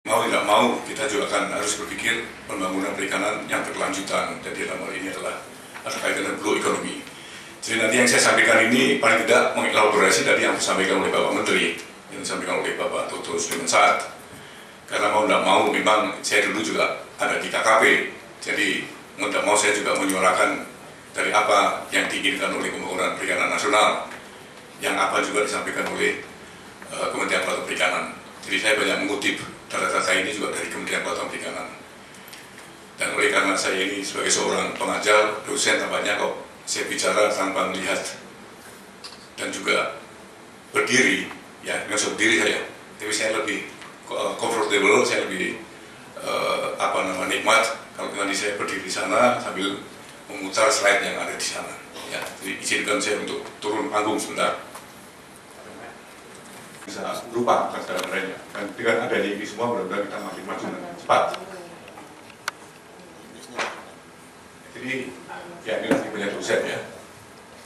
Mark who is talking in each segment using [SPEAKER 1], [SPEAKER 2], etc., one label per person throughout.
[SPEAKER 1] Mau tidak mau, kita juga akan harus berpikir pembangunan perikanan yang berkelanjutan, dan dalam hal ini adalah ada kaitan dengan blue economy. Jadi nanti yang saya sampaikan ini paling tidak mengelaborasi tadi yang disampaikan oleh Bapak Menteri, yang disampaikan oleh Bapak Toto Suleiman Saat. Karena mau tidak mau, memang saya dulu juga ada di KKP, jadi mau tidak mau saya juga menyuarakan dari apa yang diinginkan oleh pembangunan perikanan nasional, yang apa juga disampaikan oleh Kementerian Kelautan Perikanan. Jadi saya banyak mengutip data-data ini juga dari Kementerian Kelautan Perikanan. Dan oleh karena saya ini sebagai seorang pengajar, dosen, tampaknya kok saya bicara tanpa melihat dan juga berdiri, ya nggak berdiri saya, tapi saya lebih comfortable, saya lebih nikmat kalau nanti saya berdiri di sana sambil memutar slide yang ada di sana. Ya, jadi izinkan saya untuk turun panggung sebentar. Bisa lupa akan segala merenya. Dan dengan adanya ini semua mudah-mudahan kita makin maju dan cepat. Jadi ya ini nanti punya dosen ya.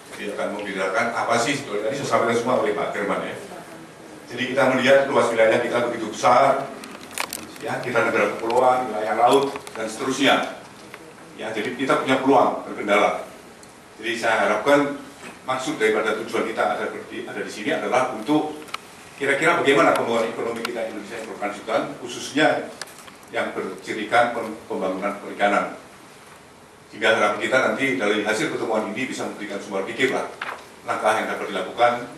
[SPEAKER 1] Jadi akan membedakan apa sih sebetulnya, ini disampaikan semua oleh Pak Firman ya. Jadi kita melihat luas wilayah kita begitu besar, ya kita negara kepulauan, wilayah laut dan seterusnya. Ya jadi kita punya peluang berkendala. Jadi saya harapkan maksud daripada tujuan kita ada di sini adalah untuk kira-kira bagaimana pembangunan ekonomi kita Indonesia yang berkelanjutan, khususnya yang bercirikan pembangunan perikanan. Sehingga harapan kita nanti dari hasil pertemuan ini bisa memberikan sumber pikir lah, langkah yang dapat dilakukan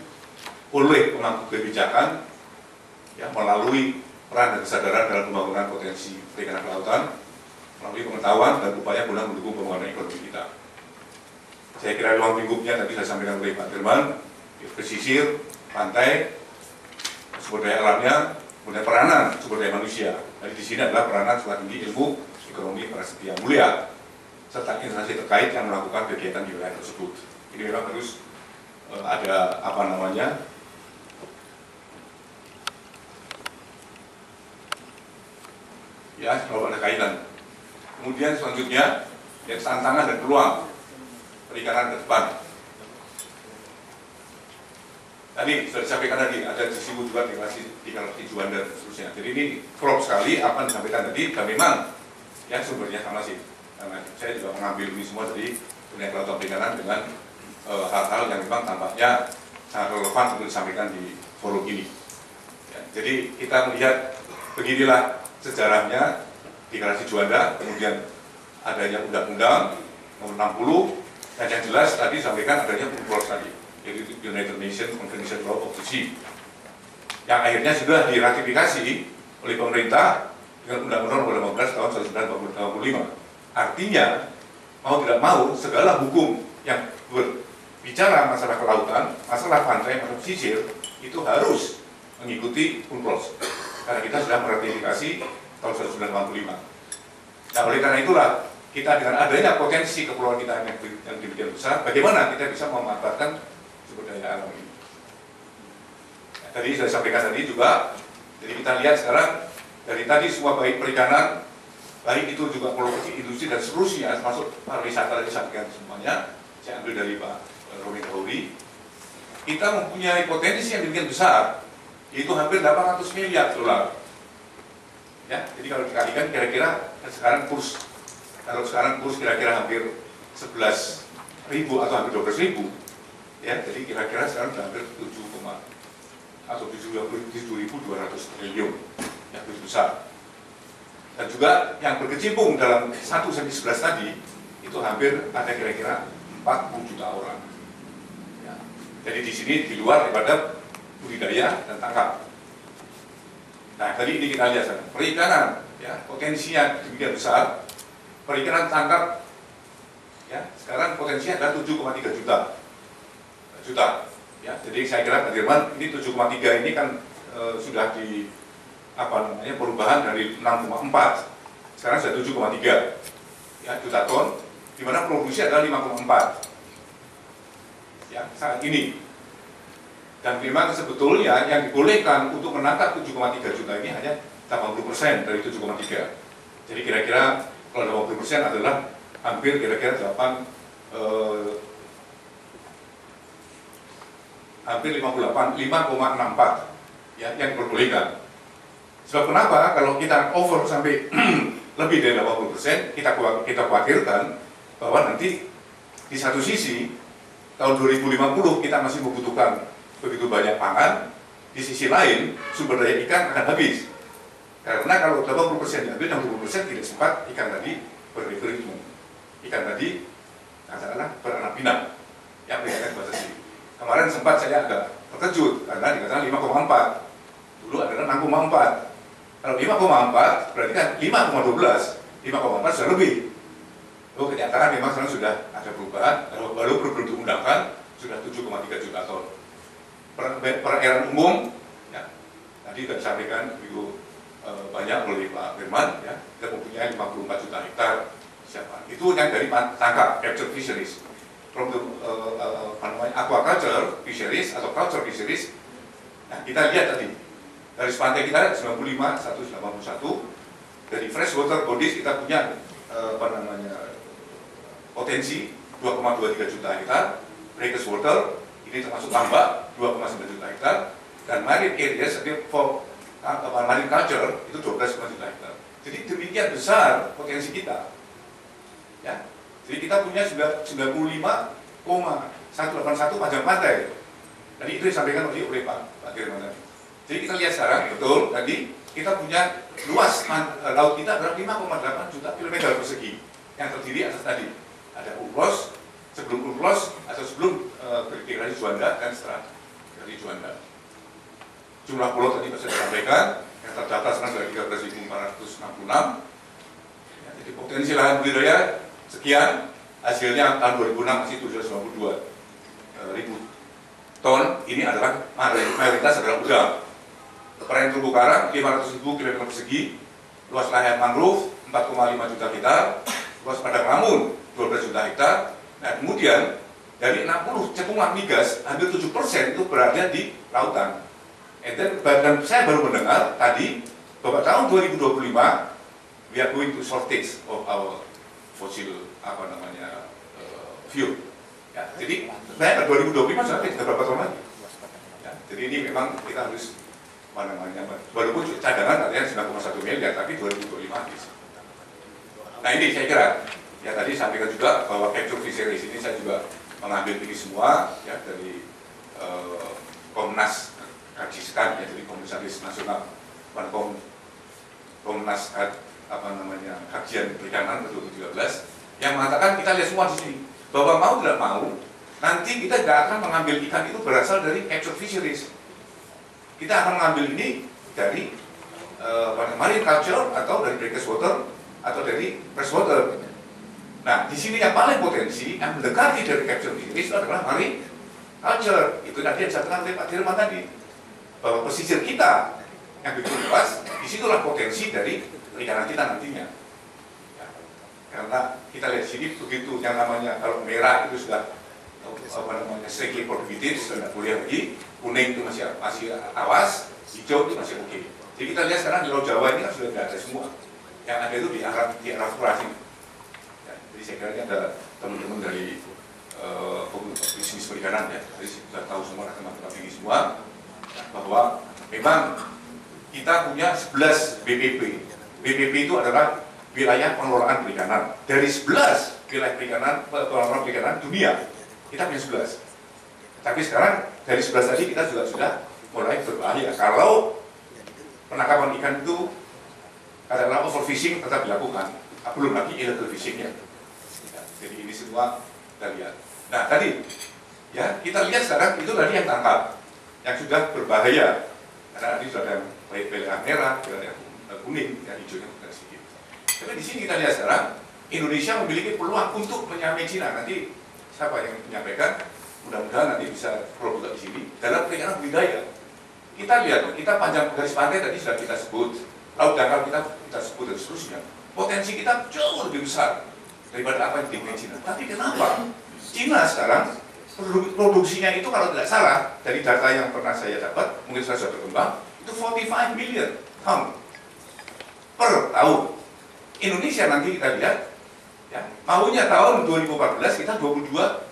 [SPEAKER 1] oleh pemangku kebijakan, ya, melalui peran dan kesadaran dalam pembangunan potensi perikanan kelautan, melalui pengetahuan dan upaya guna mendukung pembangunan ekonomi kita. Saya kira ruang lingkupnya tadi saya sampaikan oleh Pak Firman, pesisir, pantai, sumber daya alamnya, kemudian peranan sumber daya manusia. Jadi di sini adalah peranan setelah tinggi ilmu, ekonomi, prasasti yang mulia, serta instansi terkait yang melakukan kegiatan di wilayah tersebut. Ini memang harus ada ya, kalau ada kaitan. Kemudian selanjutnya, ya, tantangan dan peluang perikanan ke depan. Tadi sudah disampaikan tadi, ada disebut juga deklarasi Juanda dan seterusnya. Jadi ini klop sekali apa yang disampaikan tadi, dan memang ya sumbernya sama sih. Karena saya juga mengambil ini semua dari Kementerian Kelautan Perikanan dengan hal-hal yang memang tampaknya sangat relevan untuk disampaikan di forum ini. Ya, jadi kita melihat beginilah sejarahnya deklarasi Juanda, kemudian adanya undang-undang nomor 60, dan yang jelas tadi disampaikan adanya UNCLOS tadi, yaitu United Nations Convention of the Sea, yang akhirnya sudah diratifikasi oleh pemerintah dengan Undang-Undang nomor 15 tahun 1985. Artinya, mau tidak mau, segala hukum yang berbicara masalah kelautan, masalah pantai, masalah pesisir, itu harus mengikuti UNCLOS, karena kita sudah meratifikasi tahun 1985. Nah, oleh karena itulah, kita dengan adanya potensi kepulauan kita yang demikian besar, bagaimana kita bisa memanfaatkan sumber daya alam ini. Nah, tadi sudah disampaikan tadi juga, jadi kita lihat sekarang, dari tadi semua baik perikanan, baik itu juga produksi industri dan seterusnya, termasuk pariwisata tadi disampaikan semuanya, saya ambil dari Pak Romi Kahuri, kita mempunyai potensi yang demikian besar, yaitu hampir 800 miliar dolar. Ya, jadi kalau dikalikan kira-kira sekarang kurs kira-kira hampir 11.000 atau hampir 12.000, ya, jadi kira-kira sekarang sudah hampir 7.200 triliun, ya, begitu besar. Dan juga yang berkecimpung dalam 1-11 tadi itu hampir ada kira-kira 40 juta orang. Ya. Jadi di sini di luar daripada budidaya dan tangkap. Nah, tadi ini kita lihat sekarang perikanan, ya, potensinya demikian besar. Perikanan tangkap, ya, sekarang potensinya adalah 7,3 juta. Ya, jadi saya kira Pak Dirman, ini 7,3 ini kan sudah di perubahan dari 6,4, sekarang sudah 7,3 ya, juta ton, di mana produksi adalah 5,4 ya saat ini. Dan memang sebetulnya yang dibolehkan untuk menangkap 7,3 juta ini hanya 80% dari 7,3. Jadi kira-kira kalau 80% adalah hampir kira-kira 5,64 ya yang diperbolehkan. Sebab kenapa? Kalau kita over sampai lebih dari 80%, kita khawatirkan bahwa nanti di satu sisi tahun 2050 kita masih membutuhkan begitu banyak pangan, di sisi lain sumber daya ikan akan habis. Karena kalau 80% diambil, 60% tidak sempat ikan tadi berreproduksi. Ikan tadi katakanlah beranak pinak yang berikan batasi. Kemarin sempat saya agak terkejut karena dikatakan 5,4. Dulu adalah 6,4. Kalau 5,4 berarti kan 5,12, 5,4 sudah lebih. Lalu kenyataan memang sekarang sudah ada perubahan, baru diundangkan sudah 7,3 juta ton. Perairan umum, ya, tadi sudah disampaikan begitu banyak oleh Pak Firman, ya, kita mempunyai 54 juta hektar siapa? Itu yang dari tangkap capture fisheries, from the aquaculture fisheries atau culture fisheries. Nah, kita lihat tadi garis pantai kita 95, 181. Dari freshwater bodies kita punya potensi 2,23 juta hektar. Brackish water ini termasuk tambak 2,9 juta hektar, dan marine areas for marine culture itu 12,5 juta hektar. Jadi demikian besar potensi kita. Ya. Jadi kita punya 95,181 panjang pantai. Tadi itu disampaikan oleh Pak Dirman. Jadi kita lihat sekarang, betul, tadi kita punya luas laut kita adalah 5,8 juta kilometer persegi yang terdiri atas tadi ada UNCLOS, sebelum UNCLOS atau sebelum dari Juanda dan setelah dari Juanda. Jumlah pulau tadi sudah disampaikan, yang terdaftar sekarang sudah 13.466. Ya, jadi potensi lahan budidaya sekian, hasilnya tahun 2006 masih 792.000 ton. Ini adalah mayoritas adalah udang. Perairan terumbu karang 500.000 km persegi, luas lahan mangrove 4,5 juta hektar, luas padang lamun 12 juta hektar. Nah, kemudian dari 60 cekungan migas, hampir 7% itu berada di lautan. Dan saya baru mendengar tadi bahwa tahun 2025 we are going to shortage of our fossil fuel. Ya, jadi saya 2025 sampai berapa tahun lagi? Ya, jadi ini memang kita harus walaupun cadangan artinya 9,1 miliar, tapi 2025 habis. Nah ini saya kira, ya tadi sampaikan juga bahwa capture fisheries ini saya juga mengambil ini semua ya dari Komnas Kajian, ya dari Komisaris Nasional, Komnas Kajian Perikanan 2013 yang mengatakan kita lihat semua di sini bahwa mau tidak mau nanti kita tidak akan mengambil ikan itu berasal dari capture fisheries. Kita akan mengambil ini dari marine culture atau dari brackish water atau dari freshwater. Nah, di sini yang paling potensi yang mendekati dari capture fisheries itu adalah marine culture. Itu tadi yang disampaikan oleh Pak Dirman tadi, bahwa pesisir kita yang begitu luas, disitulah potensi dari perikanan kita nantinya. Ya, karena kita lihat sini begitu yang namanya kalau merah itu sudah strictly prohibited, sudah tidak boleh lagi. Kuning itu masih awas, hijau itu masih oke. Jadi kita lihat sekarang di Laut Jawa ini kan sudah tidak ada semua. Yang ada itu di arah Sulawesi. Ya, jadi saya kira ini ada teman-teman dari bisnis perikanan ya, jadi sudah tahu semua teman-teman ini semua bahwa memang kita punya 11 BPP. BPP itu adalah wilayah pengelolaan perikanan. Dari 11 wilayah pengelolaan perikanan dunia, kita punya 11. Tapi sekarang dari 11 tadi kita juga sudah mulai berbahaya kalau penangkapan ikan itu adalah overfishing tetap dilakukan, belum lagi illegal fishing ya. Jadi ini semua kita lihat. Nah tadi ya kita lihat sekarang itu tadi yang tangkap yang sudah berbahaya karena tadi sudah ada pelean merah, pelean kuning, yang hijaunya bukan sedikit. Tapi di sini kita lihat sekarang Indonesia memiliki peluang untuk menyamai Cina. Nanti siapa yang menyampaikan? Mudah-mudahan nanti bisa kalau juga di sini dalam perikanan budidaya. Kita lihat, kita panjang garis pantai tadi sudah kita sebut, laut dangkal kita sebut dan seterusnya. Potensi kita jauh lebih besar daripada apa yang dimiliki Cina. Tapi kenapa Cina sekarang produksinya itu kalau tidak salah dari data yang pernah saya dapat, mungkin sudah berkembang, itu 45 million ton per tahun. Indonesia nanti kita lihat, ya, maunya tahun 2014 kita 22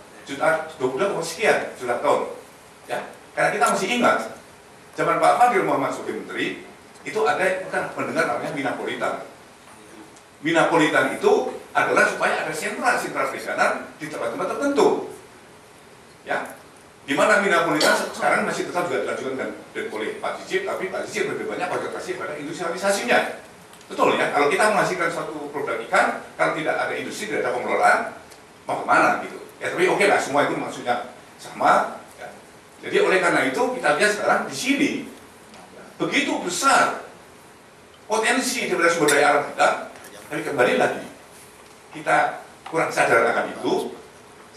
[SPEAKER 1] sekian juta ton, ya, karena kita masih ingat zaman Pak Fadil Muhammad sebagai menteri itu ada bukan mendengar namanya Minapolitan. Minapolitan itu adalah supaya ada sentra perikanan di tempat-tempat tertentu. Ya, di mana Minapolitan sekarang masih tetap juga dilanjutkan dan oleh Pak Cicip, tapi Pak Cicip lebih banyak konsentrasi pada industrialisasinya. Betul ya, kalau kita menghasilkan suatu produk ikan, kalau tidak ada industri, tidak ada pengelolaan, mau kemana gitu. Ya tapi oke lah, semua itu maksudnya sama. Ya. Jadi oleh karena itu kita lihat sekarang di sini begitu besar potensi daripada sumber daya alam kita, tapi kembali lagi kita kurang sadar akan itu,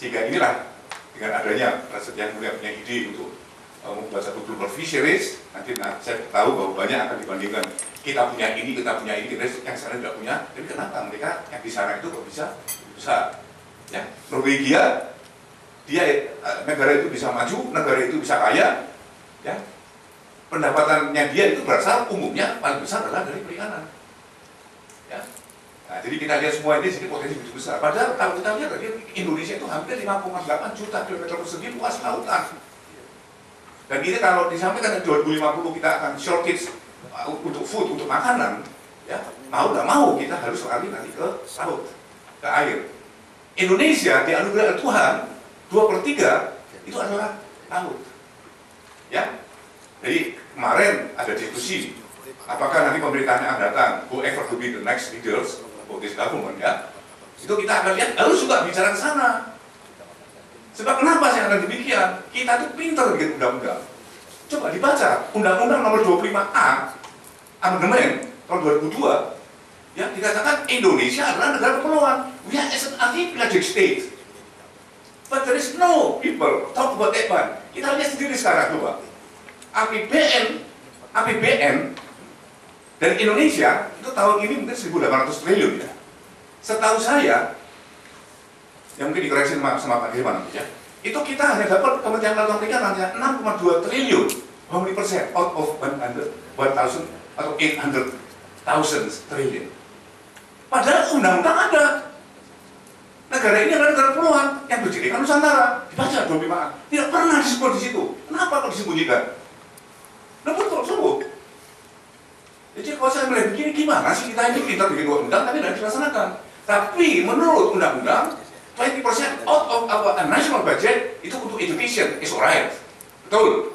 [SPEAKER 1] sehingga inilah dengan adanya Prasetya Mulia punya ide untuk membuat satu global fisheries. Nanti saya tahu bahwa banyak akan dibandingkan kita punya ini, kita yang sana tidak punya. Tapi kenapa mereka yang di sana itu kok bisa besar? Ya, Norwegia, dia negara itu bisa maju, negara itu bisa kaya, ya. Pendapatannya dia itu berasal umumnya paling besar adalah dari perikanan. Ya. Nah, jadi kita lihat semua ini sini potensi begitu besar. Padahal kalau kita lihat tadi Indonesia itu hampir 5,8 juta kilometer persegi luas lautan. Dan ini kalau disampaikan di 2050 kita akan shortage untuk food, untuk makanan, ya mau nggak mau kita harus lari nanti ke laut, ke air. Indonesia dianugerahkan Tuhan 2/3 itu adalah laut. Ya. Jadi kemarin ada diskusi apakah nanti pemerintahan yang akan datang, whoever to be the next leaders of this government, ya, itu kita akan lihat harus juga bicara ke sana. Sebab kenapa saya akan demikian? Kita tuh pintar bikin undang-undang. Coba dibaca Undang-Undang Nomor 25A Amandemen tahun 2002, ya dikatakan Indonesia adalah negara kepulauan. We are as an archipelagic state, but there is no people talk about that one. Kita lihat sendiri sekarang coba. APBN dari Indonesia itu tahun ini mungkin 1.800 triliun ya. Setahu saya, yang mungkin dikoreksi sama Pak Dirman nanti ya, itu kita hanya dapat Kementerian Kelautan Perikanan hanya 6,2 triliun, how many percent out of 1,000 atau 800,000 triliun. Padahal undang-undang ada. Negara ini adalah negara kepulauan yang berdirikan Nusantara. Dibaca 25A, tidak pernah disebut di situ. Kenapa kok disembunyikan? Nah betul, sungguh. Jadi kalau saya melihat begini, gimana sih kita ini pintar bikin undang tapi tidak dilaksanakan. Tapi menurut undang-undang 20% out of our national budget itu untuk education, is alright. Betul.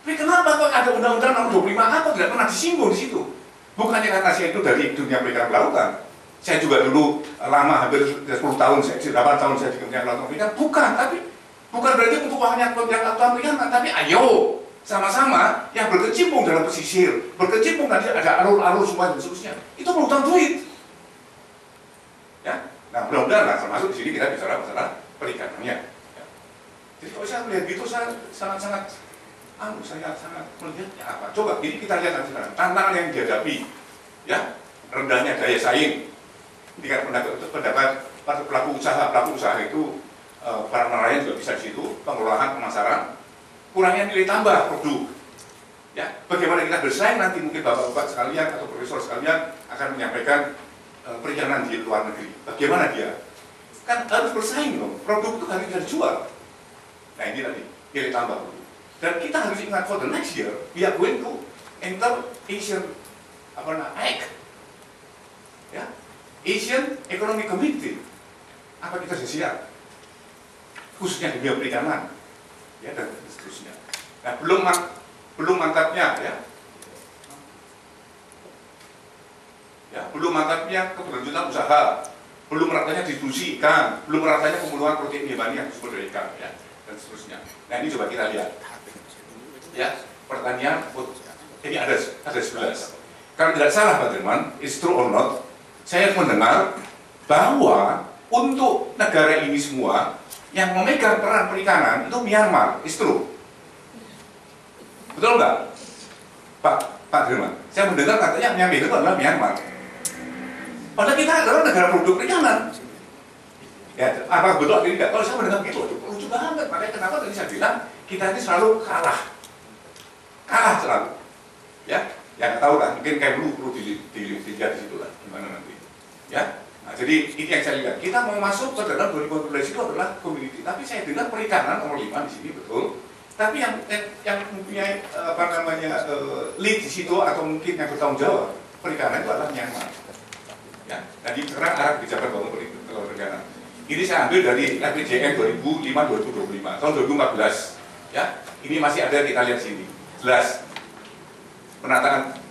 [SPEAKER 1] Tapi kenapa kok ada undang-undang nomor 25A kok tidak pernah disinggung di situ? Bukannya karena saya itu dari dunia perikanan kelautan. Saya juga dulu lama, hampir 10 tahun, 8 tahun saya di Kementerian Kelautan Perikanan. Bukan, tapi bukan berarti untuk hanya Kementerian Kelautan Perikanan, tapi ayo sama-sama yang berkecimpung dalam pesisir, berkecimpung nanti ada alur-alur semua dan seterusnya. Itu berhutang duit. Ya, nah mudah-mudahan lah termasuk di sini kita bicara masalah perikanannya. Ya. Jadi kalau saya melihat gitu saya sangat melihatnya apa? Coba ini kita lihat nanti sekarang tantangan yang dihadapi, ya rendahnya daya saing, tingkat pendapat pelaku usaha itu para nelayan juga bisa di situ, pengelolaan pemasaran, kurangnya nilai tambah produk. Ya, bagaimana kita bersaing nanti mungkin bapak-bapak sekalian atau profesor sekalian akan menyampaikan perjalanan di luar negeri. Bagaimana dia? Kan harus bersaing dong. Produk itu harus bisa dijual. Nah ini tadi nilai tambah produk. Dan kita harus ingat for the next year we are going to enter Asian AEC, ya, Asian Economic Community. Apa kita sudah siap? Khususnya di bidang perikanan, ya dan seterusnya. Nah belum mantapnya belum mantapnya keberlanjutan usaha, belum meratanya distribusi ikan, belum meratanya pembunuhan protein hewani yang sumber dari ikan, ya dan seterusnya. Nah ini coba kita lihat, ya pertanian, ini ada 11. Kalau tidak salah Pak Dirman, is true or not, saya mendengar bahwa untuk negara ini semua yang memegang peran perikanan itu Myanmar, is true. Betul nggak, Pak Dirman? Saya mendengar katanya yang itu adalah Myanmar. Padahal kita adalah negara produk perikanan. Ya, apa betul atau tidak? Kalau saya mendengar begitu, lucu banget. Makanya kenapa tadi saya bilang kita ini selalu kalah selalu. Ya, yang tahu lah. Mungkin kayak perlu dilihat di situ lah, gimana nanti. Ya, nah, jadi ini yang saya lihat. Kita mau masuk ke dalam 2012 itu adalah community. Tapi saya dengar perikanan nomor 5 di sini betul. Tapi yang mempunyai lead di situ atau mungkin yang bertanggung jawab perikanan itu adalah Myanmar. Ya, tadi sekarang Arab bicara bangun perikanan. Ini saya ambil dari RPJM 2005-2025 tahun 2014. Ya, ini masih ada, kita lihat sini. Jelas penataan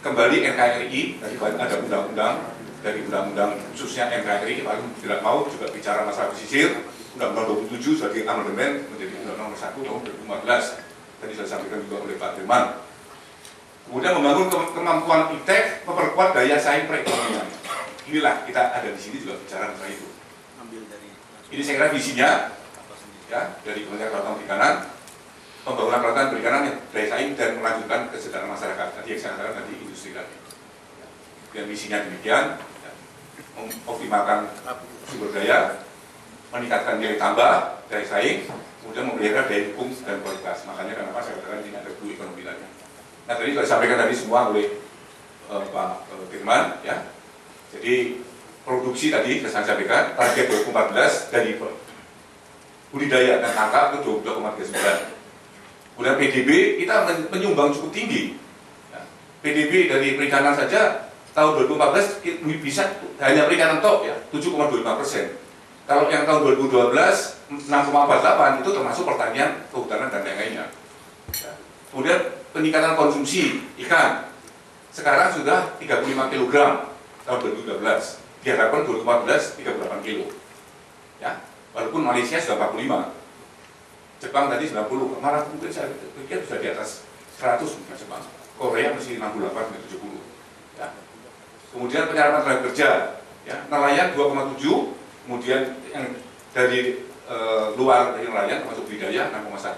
[SPEAKER 1] kembali NKRI, tadi ada undang-undang dari undang-undang khususnya NKRI, paling tidak mau juga bicara masalah pesisir. Undang-undang 27 sebagai amandemen menjadi Undang-Undang Nomor 1 tahun 2015. Tadi sudah disampaikan juga oleh Pak Dirman. Kemudian membangun kemampuan ITEK, memperkuat daya saing perekonomian. Inilah kita ada di sini juga bicara mengenai itu. Ini saya kira visinya, ya, dari Kementerian Kelautan Perikanan, pembangunan kelautan perikanan yang daya saing dan melanjutkan kesejahteraan masyarakat. Tadi yang saya katakan tadi industri tadi. Dan misinya demikian, ya, mengoptimalkan sumber daya, meningkatkan nilai tambah, daya saing, kemudian memelihara daya dukung dan kualitas. Makanya kenapa saya katakan ini ada blue economy tadi. Nah tadi sudah disampaikan tadi semua oleh Pak Dirman, ya. Jadi produksi tadi saya sampaikan target 2014 dari budidaya dan tangkap itu 22,39. Kemudian PDB kita menyumbang cukup tinggi. Ya. PDB dari perikanan saja tahun 2014 bisa hanya perikanan top, ya, 7,25%. Kalau yang tahun 2012 6,48 itu termasuk pertanian, kehutanan dan lain-lainnya. Ya. Kemudian peningkatan konsumsi ikan sekarang sudah 35 kg tahun 2012. Diharapkan 2014 38 kg. Ya. Walaupun Malaysia sudah 45. Jepang tadi 90. Malah mungkin saya pikir sudah di atas 100 mungkin Jepang. Korea masih 68 sampai 70. Ya. Kemudian penyerapan tenaga kerja, ya, nelayan 2,7. Kemudian yang dari luar dari nelayan termasuk budidaya 6,1.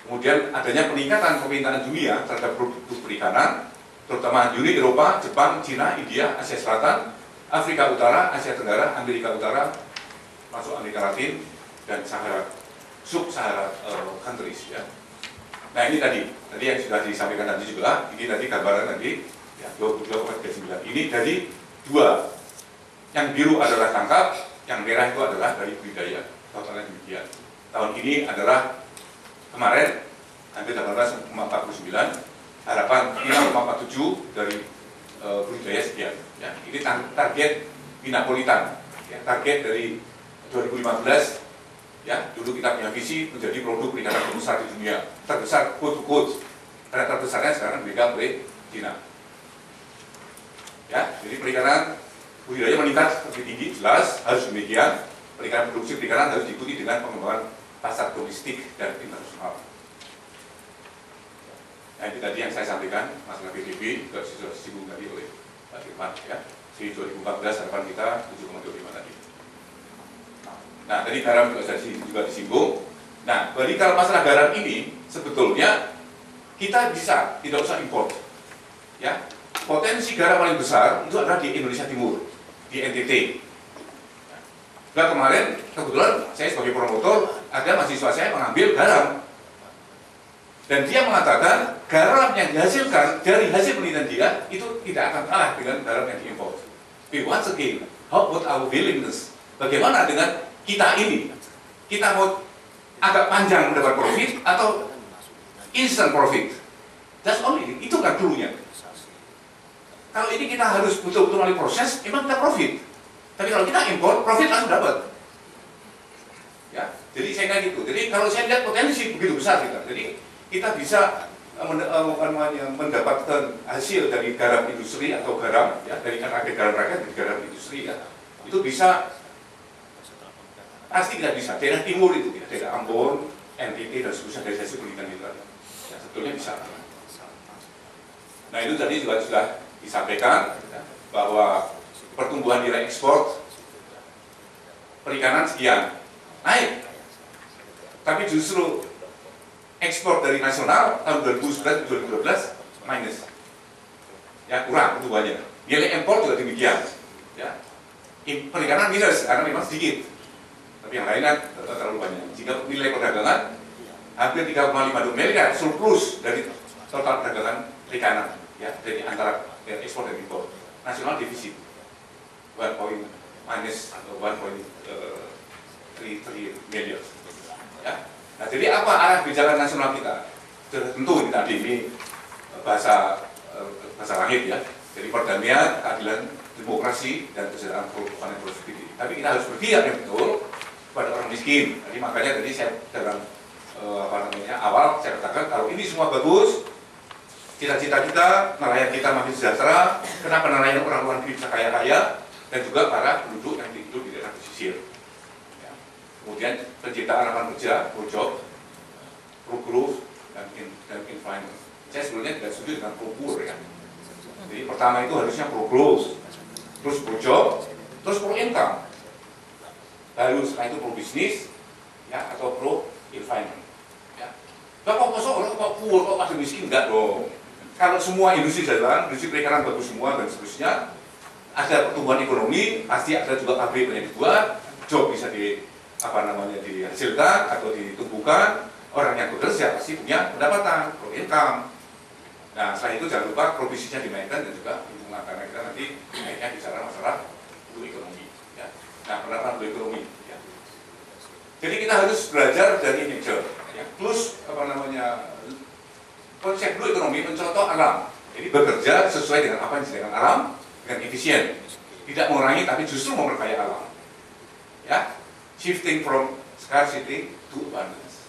[SPEAKER 1] Kemudian adanya peningkatan permintaan dunia terhadap produk perikanan, terutama Uni Eropa, Jepang, Cina, India, Asia Selatan, Afrika Utara, Asia Tenggara, Amerika Utara, masuk Amerika Latin dan Sahara, sub-Sahara countries, ya. Nah ini tadi yang sudah disampaikan tadi juga, ini tadi gambaran tadi, ya, 22,39. Ini dari dua. Yang biru adalah tangkap, yang merah itu adalah dari budidaya. Totalnya demikian. Tahun ini adalah kemarin hampir 18,49, harapan 5,47 dari budidaya sekian. Ya, ini target Binapolitan, ya, target dari 2015. Ya, dulu kita punya visi menjadi produk perikanan terbesar di dunia, terbesar quote to quote. Karena terbesarnya sekarang dipegang oleh Cina. Ya, jadi perikanan budidaya meningkat lebih tinggi, jelas harus demikian. Perikanan produksi perikanan harus diikuti dengan pengembangan pasar domestik dan internasional. Nah itu tadi yang saya sampaikan masalah PDB juga sudah disinggung tadi oleh Pak Dirman, ya. Di 2014 harapan kita 7,25 tadi. Nah tadi garam juga disinggung. Nah bagi kalau masalah garam ini sebetulnya kita bisa tidak usah import, ya. Potensi garam paling besar itu adalah di Indonesia Timur, di NTT. Nah kemarin kebetulan saya sebagai promotor ada mahasiswa saya mengambil garam dan dia mengatakan garam yang dihasilkan dari hasil penelitian dia itu tidak akan kalah dengan garam yang diimpor. But once again, how about our willingness? Bagaimana dengan kita ini? Kita mau agak panjang mendapat profit atau instant profit? That's only itu kan dulunya. Kalau ini kita harus betul-betul melalui proses, memang kita profit. Tapi kalau kita impor, profit langsung dapat. Ya, jadi saya kira gitu. Jadi kalau saya lihat potensi begitu besar kita. Jadi kita bisa mendapatkan hasil dari garam industri atau garam, ya, dari rakyat garam rakyat dari garam industri, ya. Itu bisa pasti kita bisa. Daerah timur itu, ya, daerah Ambon, NTT dan seterusnya dari hasil penelitian itu. Ya, sebetulnya bisa. Nah itu tadi juga sudah disampaikan, ya, bahwa pertumbuhan nilai ekspor perikanan sekian naik, tapi justru ekspor dari nasional tahun 2011-2012 minus, ya, kurang pertumbuhannya. Nilai impor juga demikian, ya. Perikanan minus karena memang sedikit, tapi yang lainnya terlalu banyak. Jika nilai perdagangan hampir 3,5 miliar surplus dari total perdagangan perikanan, ya, dari antara ekspor dan impor. Nasional defisit 1 minus atau 1,3 miliar, ya. Nah, jadi apa arah kebijakan nasional kita? Tentu ini tadi ini bahasa langit ya. Jadi perdamaian, keadilan, demokrasi, dan kesejahteraan produktivitas. Tapi kita harus berpihak yang betul pada orang miskin. Jadi makanya tadi saya dalam awal saya katakan kalau ini semua bagus, cita-cita kita, nelayan kita makin sejahtera, kenapa nelayan orang luar negeri bisa kaya-kaya, dan juga para penduduk yang hidup di daerah pesisir. Ya. Kemudian penciptaan lapangan kerja, pro-job, pro-growth, dan environment. Saya sebenarnya tidak setuju dengan pro-poor ya. Jadi pertama itu harusnya pro-growth, terus pro-job, terus pro-income. Lalu setelah itu pro-bisnis, ya, atau pro-environment. Ya. Kok kosong, kok poor, kok masih miskin? Enggak dong. Kalau semua industri jalan, industri perikanan bagus semua dan seterusnya, ada pertumbuhan ekonomi, pasti ada juga pabrik yang dibuat, job bisa dihasilkan atau ditumbuhkan, orang yang bekerja pasti punya pendapatan, pro-income. Nah, setelah itu jangan lupa pro-bisnisnya dimainkan dan juga lingkungan, karena kita nanti akhirnya bicara masalah blue ekonomi. Ya. Nah, penerapan blue ekonomi. Ya. Jadi kita harus belajar dari nature. Ya. Plus konsep blue ekonomi mencontoh alam. Jadi bekerja sesuai dengan apa yang disediakan alam dengan efisien, tidak mengurangi tapi justru memperkaya alam. Ya, shifting from scarcity to abundance.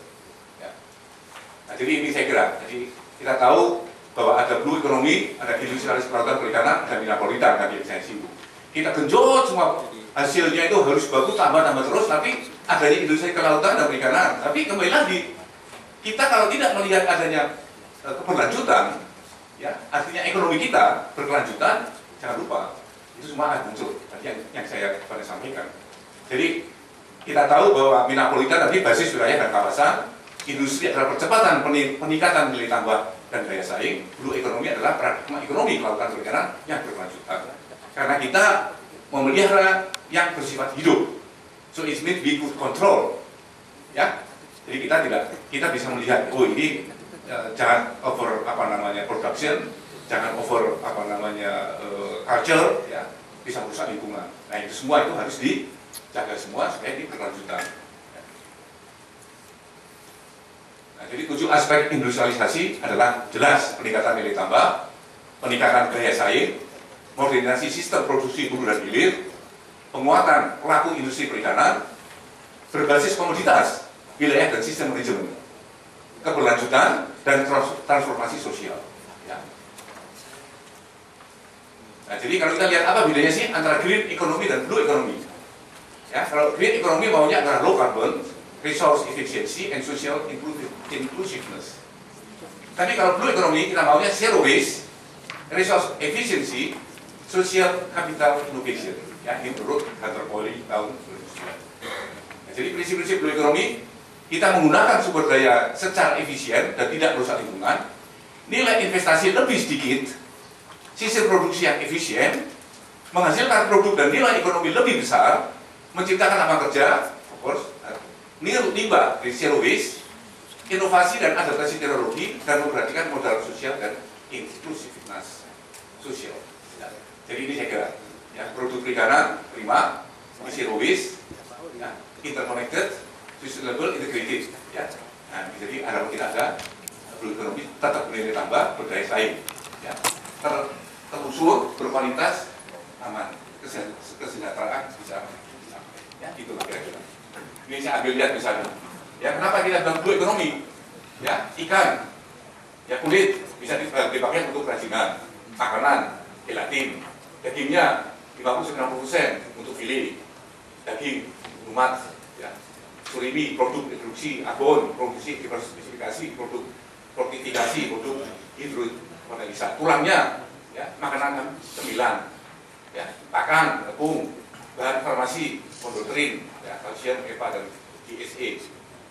[SPEAKER 1] Ya. Nah, jadi ini saya kira. Jadi kita tahu bahwa ada blue ekonomi, ada industrialis kelautan perikanan, ada minapolitan tadi yang saya singgung. Kita genjot semua hasilnya itu harus bagus tambah terus, tapi adanya industri kelautan dan perikanan. Tapi kembali lagi, kita kalau tidak melihat adanya keberlanjutan, ya artinya ekonomi kita berkelanjutan, jangan lupa itu semua akan muncul. Tadi yang saya pernah sampaikan. Jadi kita tahu bahwa minapolitan tadi basis wilayah dan kawasan, industri adalah percepatan peningkatan nilai tambah dan daya saing. Blue ekonomi adalah paradigma ekonomi kelautan perikanan yang berkelanjutan. Karena kita memelihara yang bersifat hidup, so it means we could control, ya. Jadi kita bisa melihat, oh ini jangan over production, jangan over culture, ya, bisa merusak lingkungan. Nah itu semua itu harus dijaga semua supaya di berkelanjutan. Nah, jadi 7 aspek industrialisasi adalah jelas peningkatan nilai tambah, peningkatan daya saing, modernisasi sistem produksi hulu dan hilir, penguatan pelaku industri perikanan, berbasis komoditas, wilayah dan sistem manajemen, keberlanjutan dan transformasi sosial. Ya. Nah, jadi kalau kita lihat apa bedanya sih antara green economy dan blue economy? Ya, kalau green economy maunya adalah low carbon, resource efficiency, and social inclusiveness. Tapi kalau blue economy kita maunya zero waste, resource efficiency, social capital innovation. Ya, ini menurut Hunter Pauli tahun 2009. Nah, jadi prinsip-prinsip blue economy, kita menggunakan sumber daya secara efisien dan tidak merusak lingkungan, nilai investasi lebih sedikit, sistem produksi yang efisien, menghasilkan produk dan nilai ekonomi lebih besar, menciptakan lapangan kerja, of course, limbah dari zero waste, inovasi dan adaptasi teknologi, dan memperhatikan modal sosial dan inklusivitas sosial. Ya. Jadi ini saya kira, ya, produk perikanan prima, zero waste, ya, interconnected, sustainable, integrated. Ya. Nah, jadi harapan kita ada blue economy tetap bernilai tambah, berdaya saing, ya, terunsur, berkualitas, aman, kesejahteraan bisa. Ya, itulah kira-kira. Ini saya ambil lihat misalnya. Ya, kenapa kita bilang blue economy? Ya, ikan, ya kulit bisa dipakai untuk kerajinan, makanan, gelatin, dagingnya 50-60% untuk filet, daging, lumat, ya, surimi, produk reduksi, abon, produksi diversifikasi, produk fortifikasi, produk hidroanalisa, tulangnya, ya, makanan cemilan, ya, pakan, tepung, bahan farmasi, kondotrin, ya, kalsium, EPA dan DSE,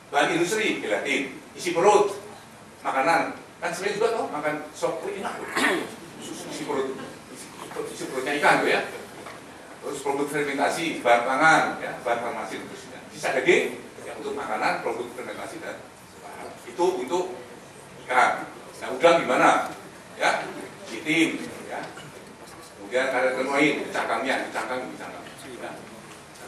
[SPEAKER 1] bahan industri, gelatin, isi perut, makanan, kan sebenarnya juga toh makan sop enak, isi perutnya ikan tuh ya, terus produk fermentasi, bahan pangan, ya, bahan farmasi, terusnya, sisa daging, ya, untuk makanan, produk fermentasi dan itu untuk ikan. Nah, udang gimana? Ya, chitin, ya, kemudian ada termoin, cangkangnya, ya.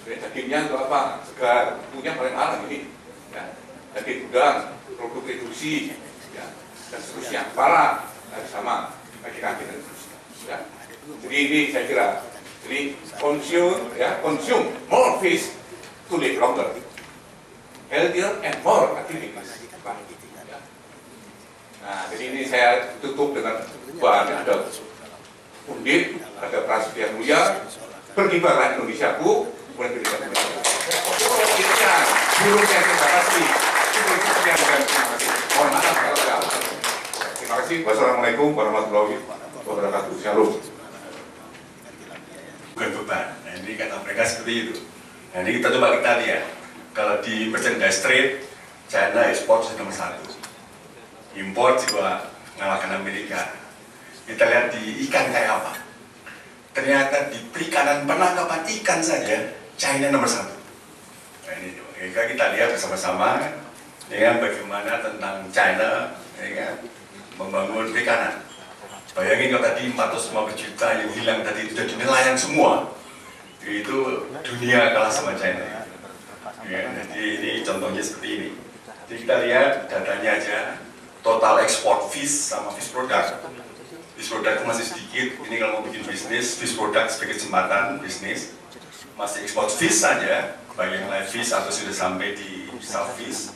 [SPEAKER 1] Dagingnya untuk apa? Segar, punya paling mahal ini. Ya. daging udang, produk edulsi, ya, dan seterusnya, kepala, sama, kaki-kaki dan seterusnya. Ya. Jadi ini saya kira, jadi consume more fish to live longer, healthier and more activities. Ya. Nah, jadi ini saya tutup dengan bahannya ada undip, ada prasetya mulia, berkibarlah Indonesiaku, kemudian kita sekian, burungnya terima kasih, sekian dan terima kasih. Mohon maaf kalau salah. Terima kasih. Wassalamualaikum warahmatullahi wabarakatuh. Shalom.
[SPEAKER 2] Bukan beban. Nah, ini kata mereka seperti itu. Nah, ini kita coba lihat. Kalau di merchandise trade, China ekspor sudah nomor 1. Import juga mengalahkan Amerika. Kita lihat di ikan kayak apa. Ternyata di perikanan penangkapan ikan saja China nomor 1. Nah, ini kita lihat bersama-sama dengan bagaimana tentang China ya, membangun perikanan. Bayangin kalau tadi 450 juta yang hilang tadi itu jadi nelayan semua. Itu dunia kalah sama China. Ya, jadi ini contohnya seperti ini. Jadi kita lihat datanya aja, total ekspor fish sama fish product. Fish product masih sedikit. Ini kalau mau bikin bisnis, fish product sebagai jembatan bisnis. Masih ekspor fish saja, baik yang live fish atau sudah sampai di soft fish.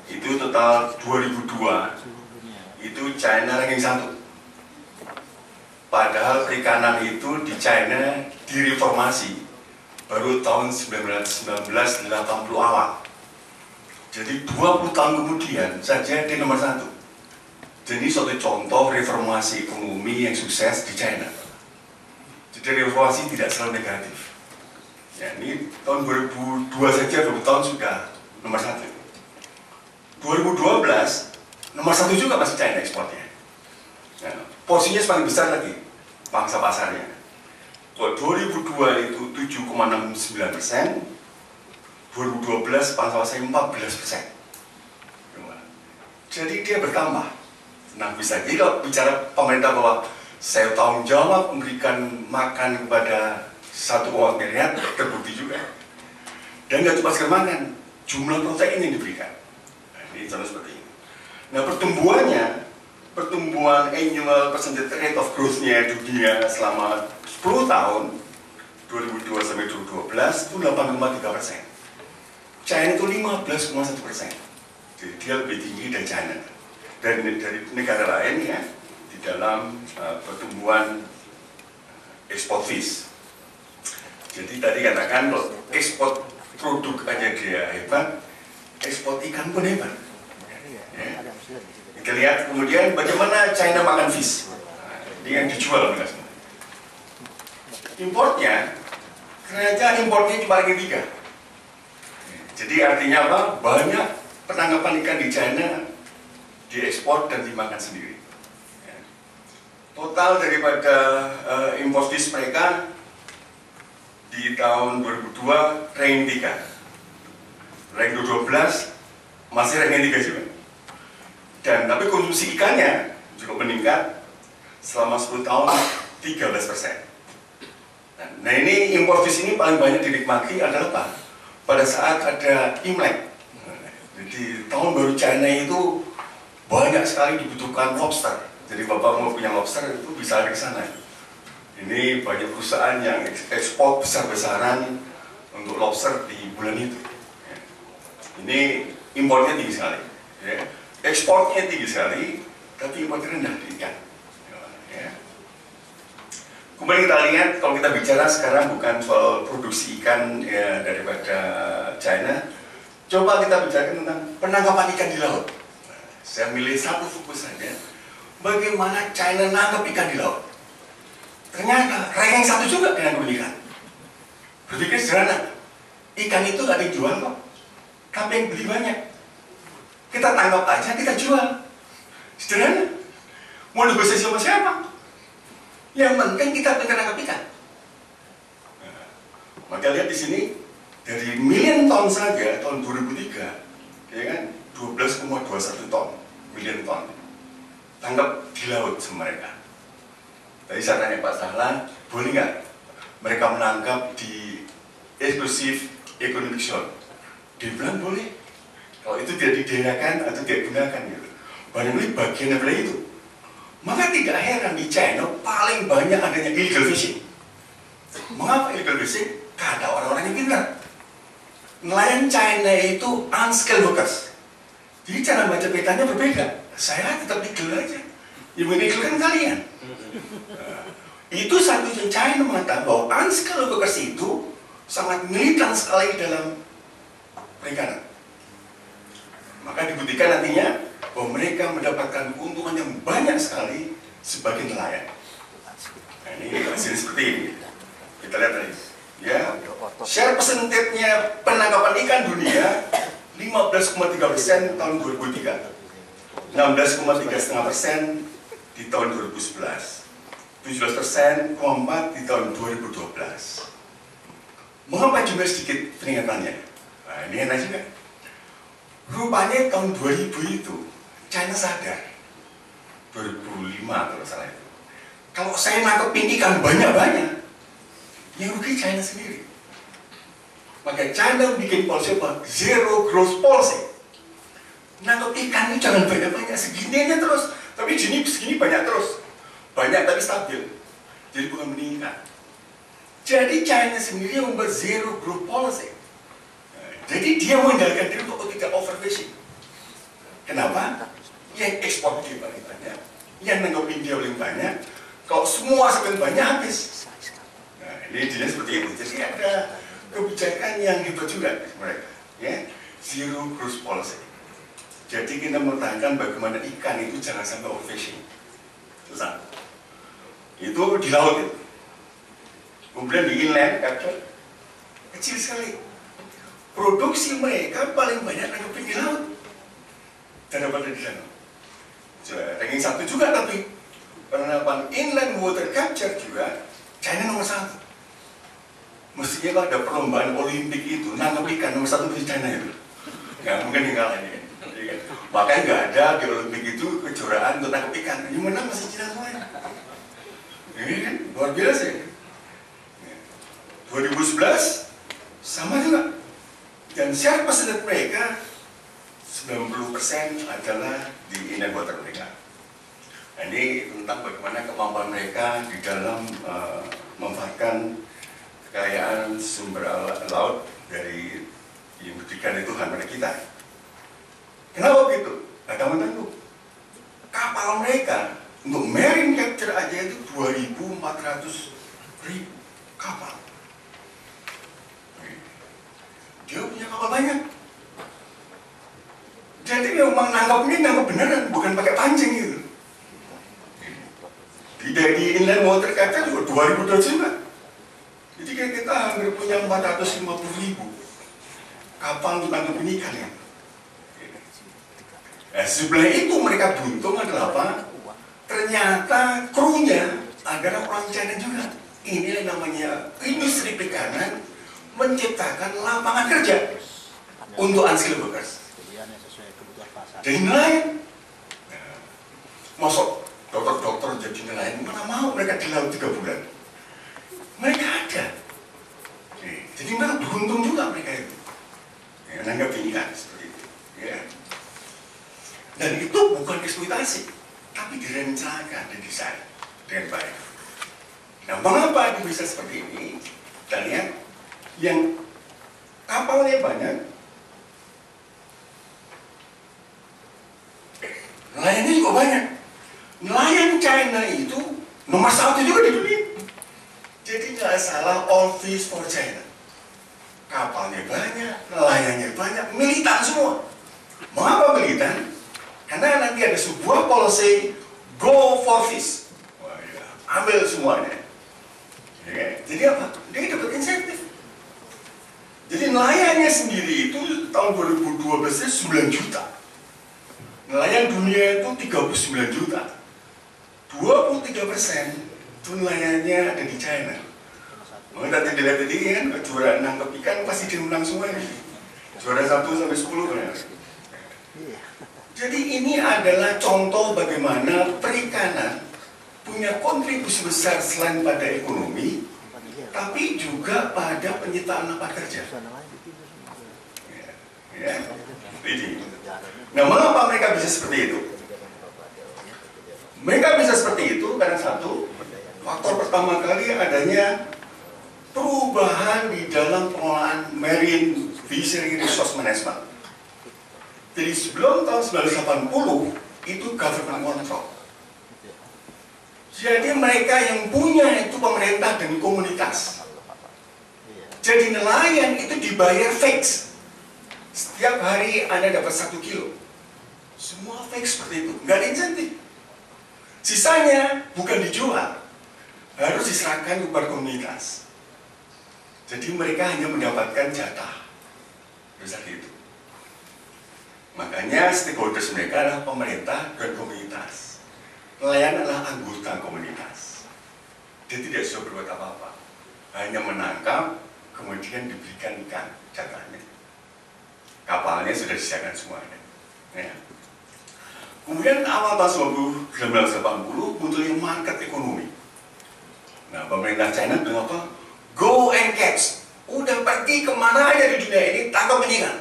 [SPEAKER 2] Itu total 2002. Itu China ranking 1. Padahal perikanan itu di China direformasi baru tahun 1980 awal. Jadi 20 tahun kemudian saja dia nomor 1. Jadi suatu contoh reformasi ekonomi yang sukses di China. Jadi reformasi tidak selalu negatif. Ya, ini tahun 2002 saja 20 tahun sudah nomor 1. 2012 nomor 1 juga masih China ekspornya. Ya, porsinya paling besar lagi pangsa pasarnya. Kalau 2002 itu 7,69%, 2012 pangsa pasarnya 14%. Jadi dia bertambah. Nah, bisa jadi kalau bicara pemerintah bahwa saya tanggung jawab memberikan makan kepada 1,4 miliar, terbukti juga. Dan nggak cuma sekedar makan, jumlah protein yang diberikan. Nah, ini contoh seperti ini. Nah, pertumbuhan annual percentage rate of growth-nya dunia selama 10 tahun, 2002 sampai 2012 itu 8,3%. China itu 15,1%. Jadi dia lebih tinggi dari China. Dari negara lain ya, di dalam pertumbuhan ekspor fish. Jadi tadi katakan kalau ekspor produk aja dia hebat, ekspor ikan pun hebat. Ya. Kita lihat kemudian bagaimana China makan fish. Ini yang dijual mereka semua. Importnya, ternyata importnya cuma ranking 3. Jadi artinya apa? Banyak penangkapan ikan di China diekspor dan dimakan sendiri. Total daripada import fish mereka di tahun 2002 ranking 3. Ranking 12 masih ranking 3 juga. Dan tapi konsumsi ikannya juga meningkat selama 10 tahun 13%. Nah ini import fish ini paling banyak dinikmati adalah apa? Pada saat ada Imlek. Jadi tahun baru China itu banyak sekali dibutuhkan lobster. Jadi bapak mau punya lobster itu bisa ada ke sana. Ini banyak perusahaan yang ekspor besar-besaran untuk lobster di bulan itu. Ini importnya tinggi sekali. Ekspornya tinggi sekali, tapi importnya rendah di ikan. Kemudian kita lihat, kalau kita bicara sekarang bukan soal produksi ikan ya, daripada China, coba kita bicara tentang penangkapan ikan di laut. Saya milih satu fokus saja, bagaimana China nangkap ikan di laut. Ternyata ranking 1 juga dengan ikan. Berpikir sederhana, ikan itu gak dijual kok, tapi yang beli banyak. Kita tangkap aja, kita jual. Sederhana, mau negosiasi sama siapa? Yang penting kita bisa nangkap ikan. Maka lihat di sini, dari million ton saja tahun 2003, ya kan, 12,21 ton, million ton, tangkap di laut sama mereka. Tadi saya tanya Pak Sahlan, boleh nggak mereka menangkap di eksklusif economic zone? Dia bilang boleh. Kalau itu tidak didayakan atau tidak gunakan gitu. Barangkali bagian dari itu. Maka tidak heran di China paling banyak adanya illegal fishing. Mengapa illegal fishing? Karena orang-orang yang pintar. Nelayan China itu unskilled workers. Jadi cara baca petanya berbeda. Saya tetap legal aja. Yang illegal kan kalian. Itu satu China mengatakan bahwa unskilled workers itu sangat militan sekali dalam perikanan. Maka dibuktikan nantinya bahwa mereka mendapatkan keuntungan yang banyak sekali sebagai nelayan. Nah, ini hasil seperti ini. Kita lihat tadi. Ya, share persentasenya penangkapan ikan dunia 15,3% tahun 2003, 16,3% di tahun 2011, 17,4% di tahun 2012. Mengapa cuma sedikit peningkatannya? Nah, ini enak juga. Rupanya tahun 2000 itu China sadar, 2005 kalau salah itu. Kalau saya nangkep ikan banyak-banyak, yang rugi China sendiri. Maka China bikin policy apa? Zero growth policy. Nangkep ikan itu jangan banyak-banyak, segini aja terus. Tapi segini banyak terus. Banyak tapi stabil. Jadi bukan meningkat. Jadi China sendiri yang membuat zero growth policy. Jadi dia mengandalkan diri untuk tidak overfishing. Kenapa? Yang ekspor dia paling banyak, yang nanggepin dia paling banyak. Kalau semua semakin banyak habis. Nah, ini dia seperti itu. Jadi ada kebijakan yang hebat juga mereka. Ya, zero growth policy. Jadi kita mempertahankan bagaimana ikan itu jangan sampai overfishing. Susah. Itu di laut itu. Kemudian di inland capture kecil sekali. Produksi mereka paling banyak nanggepin di laut daripada di sana. Ranking 1 juga, tapi penangkapan inland water capture juga China nomor 1. Mestinya kalau ada perlombaan Olimpik itu nangkep ikan nomor 1 di China itu. Nggak mungkin yang kalah ini. Makanya nggak ada di Olimpik itu kejuaraan untuk nangkep ikan. Yang menang masih China semuanya. Ini kan luar biasa ya. 2011 sama juga. Dan share persentasenya mereka 90% adalah di inland water mereka. Nah, ini tentang bagaimana kemampuan mereka di dalam memanfaatkan kekayaan sumber laut dari yang diberikan Tuhan pada kita. Kenapa begitu? Ada menunggu. Kapal mereka untuk marine capture aja itu 2.400.000 kapal. Dia punya kapal banyak. Jadi memang nangkap beneran, bukan pakai pancing gitu. Di inland water capture juga 2.200 juga. Jadi kita hampir punya 450.000 kapal untuk nangkap ikan ya. Nah, sebelah itu mereka beruntung adalah apa? Ternyata krunya adalah orang China juga. Ini namanya industri perikanan menciptakan lapangan kerja untuk unskilled workers. Jadi nelayan, masuk dokter-dokter jadi nelayan, mana mau mereka di laut 3 bulan. Mereka ada. Jadi mereka beruntung juga mereka itu. Ya, nanggapi ikan seperti itu. Ya. Dan itu bukan eksploitasi, tapi direncanakan dan desain dengan baik. Nah, mengapa bisa seperti ini? Kita lihat yang kapalnya banyak, nelayannya juga banyak. Nelayan China itu nomor 1 juga di dunia. Jadi nggak salah, all fish for China. Kapalnya banyak, nelayannya banyak, militan semua. Mengapa militan? Karena nanti ada sebuah policy go for fish. Wah, ya, ambil semuanya. Ya, jadi apa? Dia dapat insentif. Jadi nelayannya sendiri itu tahun 2012 9 juta. Nelayan dunia itu 39 juta. 23% itu nelayannya ada di China. Maka tadi dilihat tadi kan kejuaraan nangkep ikan pasti dia menang semuanya. Juara 1 sampai 10 kan. Jadi ini adalah contoh bagaimana perikanan punya kontribusi besar selain pada ekonomi, tapi juga pada penciptaan lapangan kerja. Ya. Ini. Nah, mengapa mereka bisa seperti itu? Mereka bisa seperti itu karena satu, faktor pertama kali adanya perubahan di dalam pengelolaan marine fishery resource management. Jadi sebelum tahun 1980 itu government control. Jadi mereka yang punya itu pemerintah dan komunitas. Jadi nelayan itu dibayar fix. Setiap hari Anda dapat 1 kilo. Semua fix seperti itu, nggak ada insentif. Sisanya bukan dijual, harus diserahkan kepada komunitas. Jadi mereka hanya mendapatkan jatah. Besar itu. Makanya stakeholders mereka adalah pemerintah dan komunitas. Nelayan adalah anggota komunitas. Dia tidak bisa berbuat apa-apa. Hanya menangkap, kemudian diberikan ikan jatahnya. Kapalnya sudah disediakan semuanya. Ya. Kemudian awal tahun 1980 munculnya market ekonomi. Nah, pemerintah China bilang apa? Go and catch. Udah pergi kemana aja di dunia ini, tangkap ikan.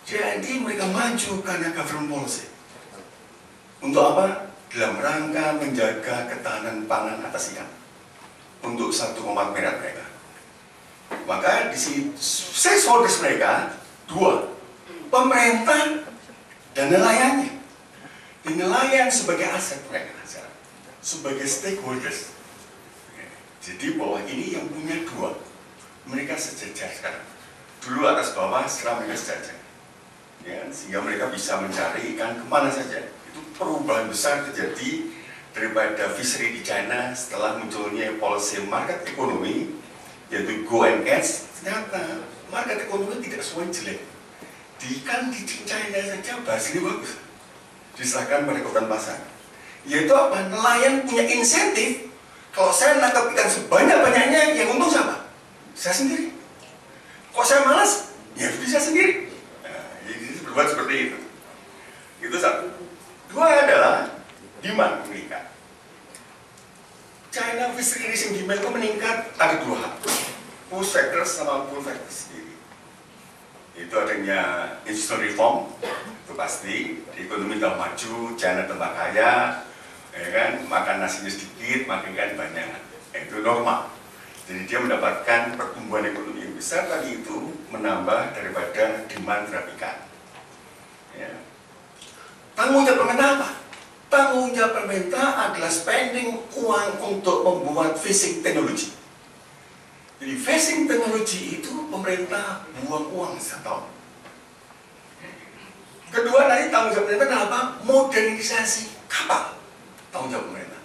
[SPEAKER 2] Jadi mereka maju karena government policy. Untuk apa? Dalam rangka menjaga ketahanan pangan atas ikan. Untuk satu umat merah mereka. Maka di sini stakeholders mereka dua, pemerintah dan nelayannya. Dan nelayan sebagai aset mereka, sebagai stakeholders. Jadi bahwa ini yang punya dua, mereka sejajar sekarang. Dulu atas bawah, sekarang mereka sejajar. Ya, sehingga mereka bisa mencari ikan kemana saja. Itu perubahan besar terjadi daripada fishery di China setelah munculnya policy market ekonomi, yaitu go and catch. Ternyata market ekonomi tidak semuanya jelek. Di ikan di China saja hasilnya bagus, diserahkan pada kebutuhan pasar. Yaitu apa? Nelayan punya insentif. Kalau saya nangkap ikan sebanyak-banyaknya, yang untung siapa? Saya sendiri. Kalau saya malas, ya bisa sendiri. Nah, jadi berbuat seperti itu. Itu satu. Dua adalah demand meningkat. China fishery demand itu meningkat ada dua hal, push factors sama pull factors sendiri. Itu adanya institutional reform, itu pasti. Di ekonomi sudah maju, China tambah kaya, ya kan, makan nasinya sedikit, makan ikan banyak, itu normal. Jadi dia mendapatkan pertumbuhan ekonomi yang besar tadi itu menambah daripada demand terhadap ikan. Ya. Tanggung jawab pemerintah apa? Tanggung jawab pemerintah adalah spending uang untuk membuat fishing technology. Jadi fishing technology itu pemerintah buang uang setahun. Kedua, nanti tanggung jawab pemerintah adalah apa? Modernisasi kapal. Tanggung jawab pemerintah.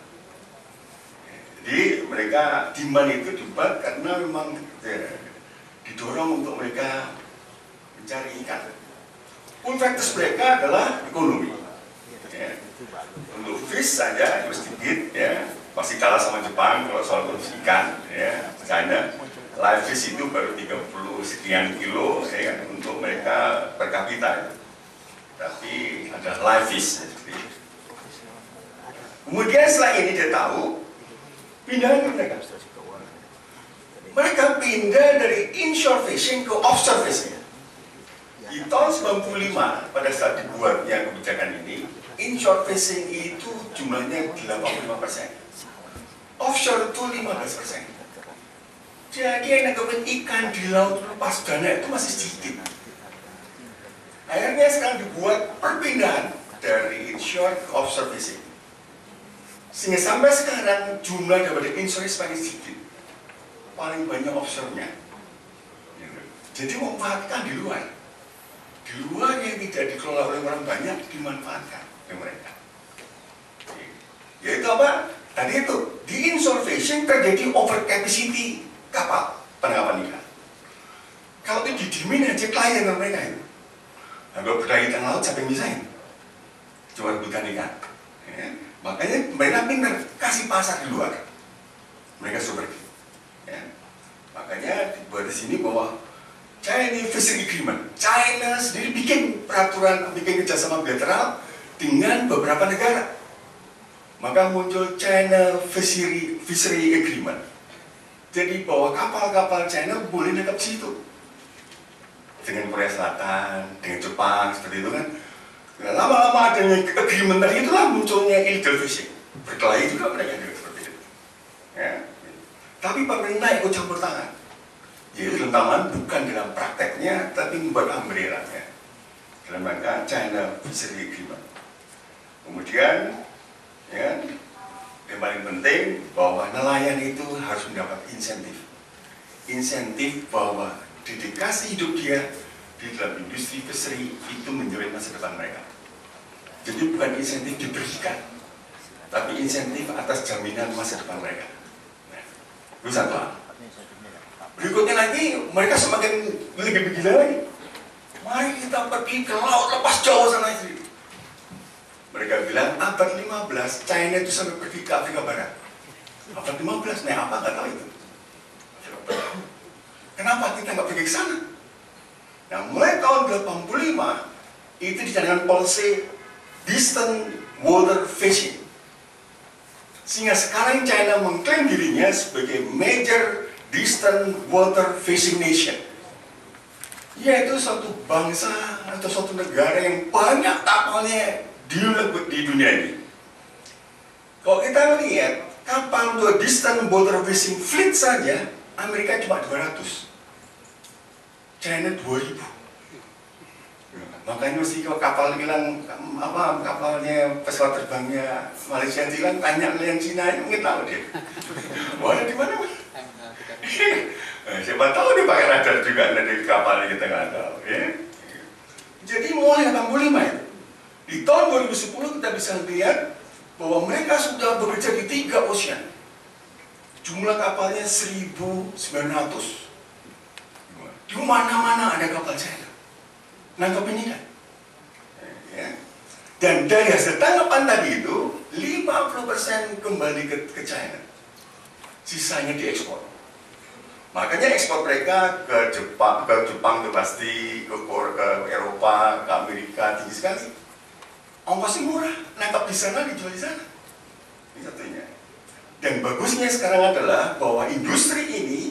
[SPEAKER 2] Jadi mereka demand itu dibuat karena memang didorong untuk mereka mencari ikan. Pull factors mereka adalah ekonomi. Ya. Untuk fish saja sedikit, ya masih kalah sama Jepang kalau soal produksi ikan. Ya. China live fish itu baru 30 sekian kilo, ya kan, untuk mereka per kapita. Tapi ada live fish. Kemudian setelah ini dia tahu pindahan ke mereka. Mereka pindah dari inshore fishing ke offshore fishing. Di tahun 95 pada saat dibuatnya kebijakan ini, inshore fishing itu jumlahnya 85%. Offshore itu 15%. Jadi yang nangkepin ikan di laut lepas dana itu masih sedikit. Akhirnya sekarang dibuat perpindahan dari inshore ke offshore fishing. Sehingga sampai sekarang jumlah daripada inshore semakin sedikit. Paling banyak offshore-nya. Jadi memanfaatkan di luar. Di luar yang tidak dikelola oleh orang banyak dimanfaatkan oleh mereka. Yaitu apa? Tadi itu, di inshore fishing terjadi over capacity kapal penangkapan ikan. Kalau itu didimin aja klien mereka itu. Nah, kalau berdaya ikan laut siapa yang misahin? Cuma rebutan ikan. Ya. Makanya mereka pintar kasih pasar di luar. Mereka sudah pergi. Ya. Makanya dibuat di sini bahwa China Fishery Agreement. China sendiri bikin peraturan, bikin kerjasama bilateral dengan beberapa negara. Maka muncul China Fishery Agreement. Jadi bahwa kapal-kapal China boleh nangkap situ. dengan Korea Selatan, dengan Jepang, seperti itu kan. Nah, lama-lama adanya agreement tadi itulah munculnya illegal fishing. Berkelahi juga mereka juga seperti itu. Ya. Tapi pemerintah ikut campur tangan. Yaitu tentang bukan dalam prakteknya, tapi membuat umbrella-nya. Dalam rangka China Fishery Agreement. Kemudian, ya, yang paling penting bahwa nelayan itu harus mendapat insentif. Insentif bahwa dedikasi hidup dia di dalam industri fishery itu menjamin masa depan mereka. Jadi bukan insentif diberikan, tapi insentif atas jaminan masa depan mereka. Nah, itu satu. Berikutnya lagi, mereka semakin lebih gila lagi. Mari kita pergi ke laut lepas jauh sana itu. Mereka bilang abad 15 China itu sampai pergi ke Afrika Barat. Abad 15, nah apa nggak tahu itu. Kenapa kita nggak pergi ke sana? Nah, mulai tahun 85 itu dicanangkan policy distant water fishing. Sehingga sekarang China mengklaim dirinya sebagai major distant water fishing nation. Yaitu suatu bangsa atau suatu negara yang banyak kapalnya di dunia ini. Kalau kita lihat kapal untuk distant water fishing fleet saja, Amerika cuma 200, China 2000. Makanya mesti kalau kapal hilang, apa kapalnya pesawat terbangnya Malaysia hilang, tanya yang Cina mungkin tahu dia. Wah, di mana? Siapa tahu dia pakai radar juga dari kapalnya, kita nggak tahu. Ya? Jadi mulai 85 itu. Di tahun 2010 kita bisa lihat bahwa mereka sudah bekerja di 3 ocean. Jumlah kapalnya 1.900. Di mana-mana ada kapal China. Nangkep ini kan? Ya. Dan dari hasil tangkapan tadi itu 50% kembali ke China. Sisanya diekspor. Makanya ekspor mereka ke Jepang itu pasti, ke Eropa, ke Amerika tinggi sekali. Ongkosnya murah, nangkap di sana, dijual di sana. Ini satunya. Dan bagusnya sekarang adalah bahwa industri ini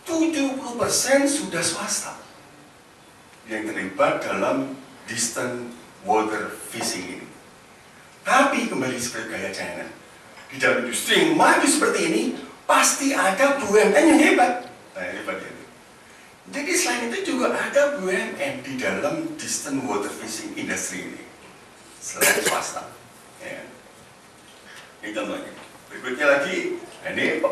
[SPEAKER 2] 70% sudah swasta yang terlibat dalam distant water fishing ini. Tapi kembali seperti gaya China, di dalam industri yang maju seperti ini pasti ada BUMN yang hebat. Nah, hebat itu. Jadi selain itu juga ada BUMN di dalam distant water fishing industry ini, selain swasta. Ya. Ini contohnya. Berikutnya lagi, ini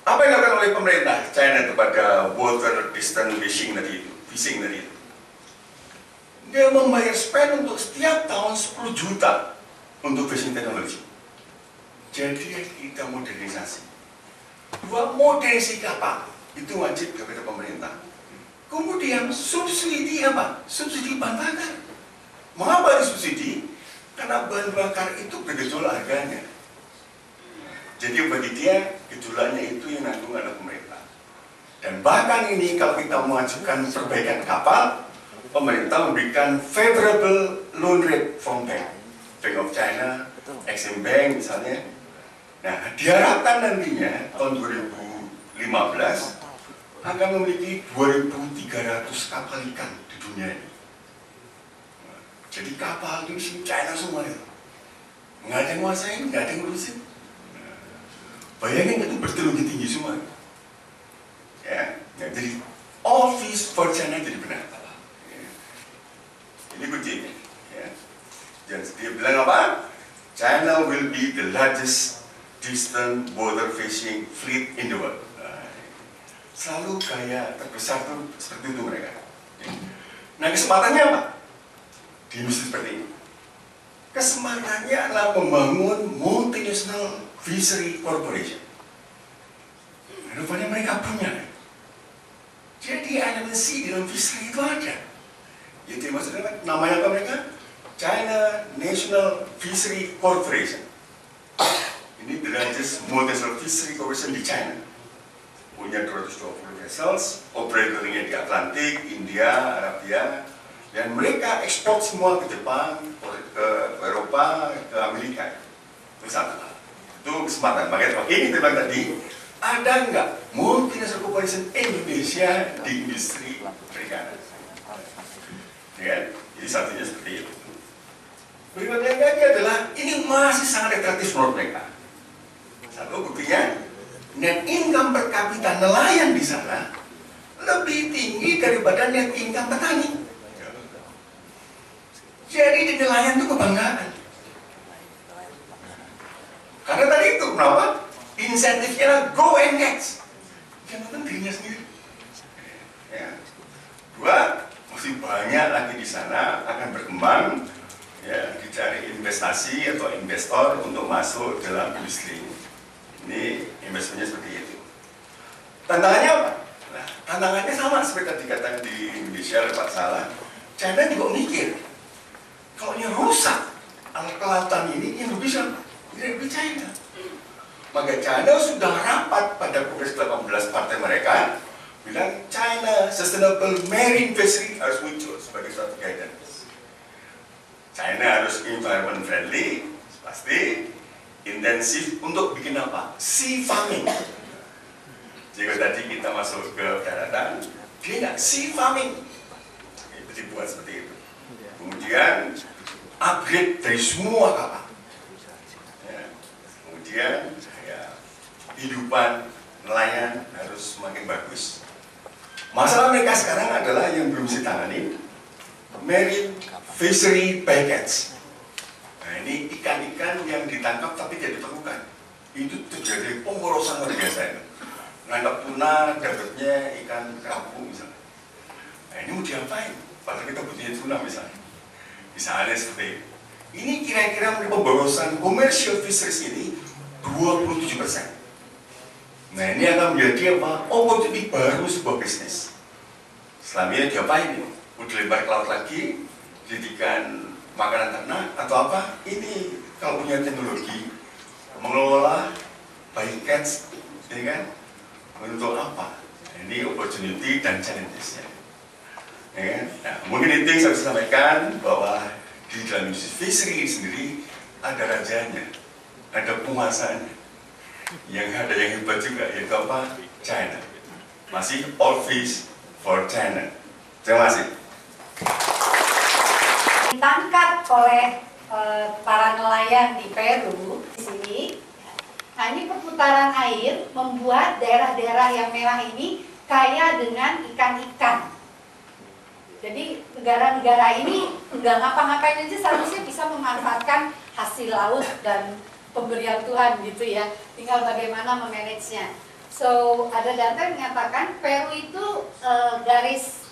[SPEAKER 2] apa yang dilakukan oleh pemerintah China kepada water distant fishing tadi itu, Dia membayar spend untuk setiap tahun 10 juta untuk fishing technology. Jadi kita modernisasi. Buat modernisasi kapal itu wajib kepada pemerintah. Kemudian subsidi apa? Subsidi bahan bakar. Mengapa disubsidi? Karena bahan bakar itu bergejolak harganya. Jadi bagi dia gejolaknya itu yang nanggung adalah pemerintah. Dan bahkan ini kalau kita mengajukan perbaikan kapal, pemerintah memberikan favorable loan rate from Bank of China, Exim Bank misalnya. Nah, diharapkan nantinya tahun 2015 akan memiliki 2.300 kapal ikan di dunia ini. Jadi kapal itu isi China semua itu. Nggak ada yang nguasain, nggak ada yang ngurusin. Bayangin itu berteknologi tinggi semua. Ya, jadi all fish for China jadi benar. Ya. Ini kuncinya. Ya. Dan dia bilang apa? China will be the largest distant water fishing fleet in the world. Selalu gaya terbesar tuh seperti itu mereka. Nah, kesempatannya apa? Di industri seperti ini. Kesempatannya adalah membangun multinational fishery corporation. Rupanya mereka punya. Jadi elemensi dalam fishery itu ada. Itu maksudnya namanya apa mereka? China National Fishery Corporation. Ini the largest multinational fishery corporation di China. Punya 220 vessels, operatornya di Atlantik, India, Arabia, dan mereka ekspor semua ke Jepang, ke Eropa, ke Amerika. Itu satu. Itu kesempatan. Makanya ini bilang tadi, ada nggak multinational corporation Indonesia di industri perikanan? ya. Jadi satunya seperti itu. Berikutnya lagi adalah ini masih sangat atraktif menurut mereka. Satu buktinya, net income per kapita nelayan di sana lebih tinggi daripada net income petani. Jadi di nelayan itu kebanggaan. Karena tadi itu kenapa? Insentifnya go and catch. Jangan tentang dirinya sendiri. Ya. Dua, masih banyak lagi di sana akan berkembang, ya, dicari investasi atau investor untuk masuk dalam industri. Ini investasinya seperti itu. Tantangannya apa? Nah, tantangannya sama seperti tadi katakan di Indonesia lewat salah. China juga mikir, kalau ini rusak alat kelautan ini yang rugi siapa? Tidak rugi China. Maka China sudah rapat pada Kongres 18 partai mereka bilang China Sustainable Marine Fishery harus muncul sebagai suatu guidance. China harus environment friendly, pasti intensif untuk bikin apa? Sea farming. Jika tadi kita masuk ke daratan, dia nggak sea farming. Itu dibuat seperti itu. Kemudian upgrade dari semua kapal. Ya. Kemudian ya, kehidupan nelayan harus semakin bagus. Masalah mereka sekarang adalah yang belum ditangani, marine fishery package. Nah ini ikan-ikan yang ditangkap tapi tidak ditemukan. Itu terjadi pemborosan luar biasa. Nangkap tuna, dapatnya ikan kerapu misalnya. Nah ini mau diapain? Padahal kita butuhnya tuna misalnya. Misalnya seperti ini kira-kira pemborosan commercial fisheries ini 27%. Nah ini akan menjadi apa? Opportunity baru sebuah bisnis. Selamanya diapain ini? Mau dilebar ke laut lagi, dijadikan makanan ternak atau apa? Ini kalau punya teknologi mengelola bycatch, ini kan untuk apa? Ini opportunity dan challenges-nya. Ya, nah, mungkin itu yang saya bisa sampaikan bahwa di dalam industri fishery sendiri ada rajanya, ada penguasanya. Yang ada yang hebat juga, yaitu apa? China. Masih all fish for China. Terima kasih.
[SPEAKER 3] Ditangkap oleh para nelayan di Peru di sini. Nah ini perputaran air membuat daerah-daerah yang merah ini kaya dengan ikan-ikan. Jadi negara-negara ini nggak ngapa-ngapain aja seharusnya bisa memanfaatkan hasil laut dan pemberian Tuhan gitu ya, tinggal bagaimana memanagenya. So ada data yang menyatakan Peru itu garis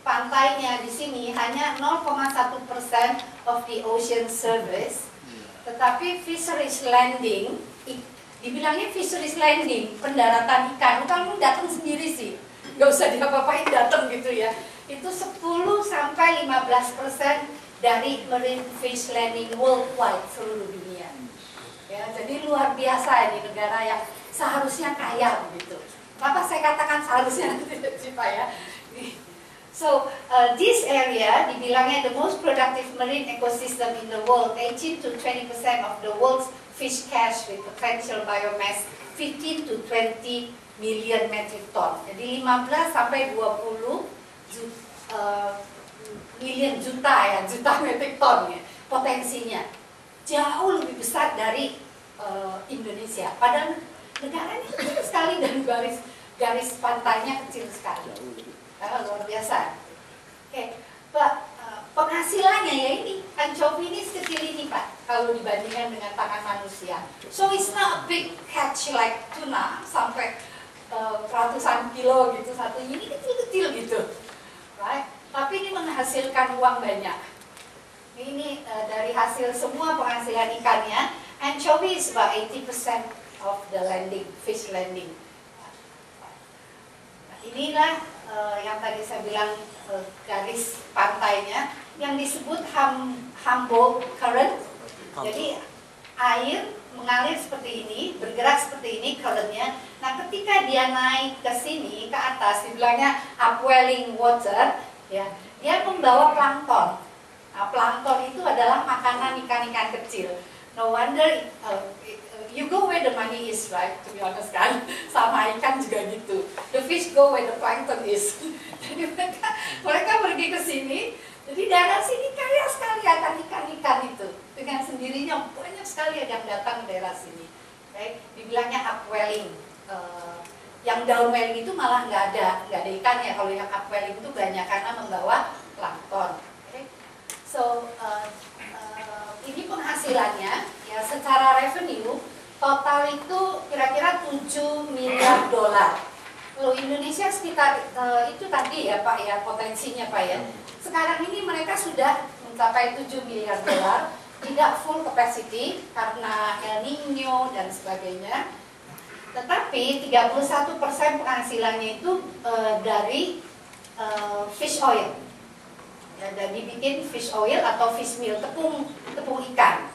[SPEAKER 3] pantainya di sini hanya 0,1% of the ocean surface, tetapi fisheries landing, dibilangnya fisheries landing, pendaratan ikan, kamu datang sendiri sih, nggak usah diapa-apain datang gitu ya. Itu 10-15% dari marine fish landing worldwide seluruh dunia. Ya, jadi luar biasa ini negara yang seharusnya kaya begitu. Kenapa saya katakan seharusnya tidak sih Pak ya? So this area dibilangnya the most productive marine ecosystem in the world, 18 to 20% of the world's fish catch with potential biomass 15 to 20 million metric ton. Jadi 15 sampai 20 million juta metric ton ya potensinya. Jauh lebih besar dari Indonesia. Padahal negaranya kecil sekali dan garis pantainya kecil sekali. Luar biasa. Oke, Pak, penghasilannya ya ini anchovy ini sekecil ini Pak, kalau dibandingkan dengan tangan manusia. So it's not a big catch like tuna sampai ratusan kilo gitu satunya, ini kecil-kecil gitu, right? Tapi ini menghasilkan uang banyak. Ini dari hasil semua penghasilan ikannya, anchovy is about 80% of the fish landing. Nah, inilah yang tadi saya bilang garis pantainya yang disebut Humboldt Current. Jadi air mengalir seperti ini, bergerak seperti ini currentnya. Nah, ketika dia naik ke sini ke atas, dibilangnya upwelling water, ya, dia membawa plankton. Nah, plankton itu adalah makanan ikan-ikan kecil. No wonder you go where the money is, right? To be honest kan, sama ikan juga gitu. The fish go where the plankton is. Jadi mereka pergi ke sini, Jadi daerah sini kaya sekali akan ikan-ikan itu. Dengan sendirinya banyak sekali yang datang ke daerah sini. Baik, dibilangnya upwelling. Yang downwelling itu malah nggak ada ikannya. Kalau yang upwelling itu banyak karena membawa plankton. Okay. So ini penghasilannya ya secara revenue total itu kira-kira 7 miliar dolar. Kalau Indonesia sekitar itu tadi ya Pak ya potensinya Pak ya. Sekarang ini mereka sudah mencapai 7 miliar dolar, tidak full capacity karena El Nino dan sebagainya. Tetapi 31% penghasilannya itu dari fish oil. Ya, dan dibikin fish oil atau fish meal, tepung ikan.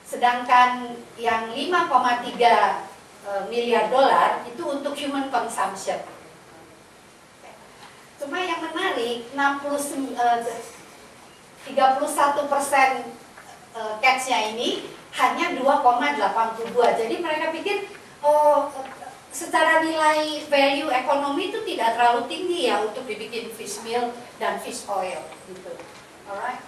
[SPEAKER 3] Sedangkan yang 5,3 miliar dolar itu untuk human consumption. Cuma yang menarik 31% catch-nya ini hanya 2,82. Jadi mereka pikir secara nilai value ekonomi itu tidak terlalu tinggi ya untuk dibikin fish meal dan fish oil gitu. Alright.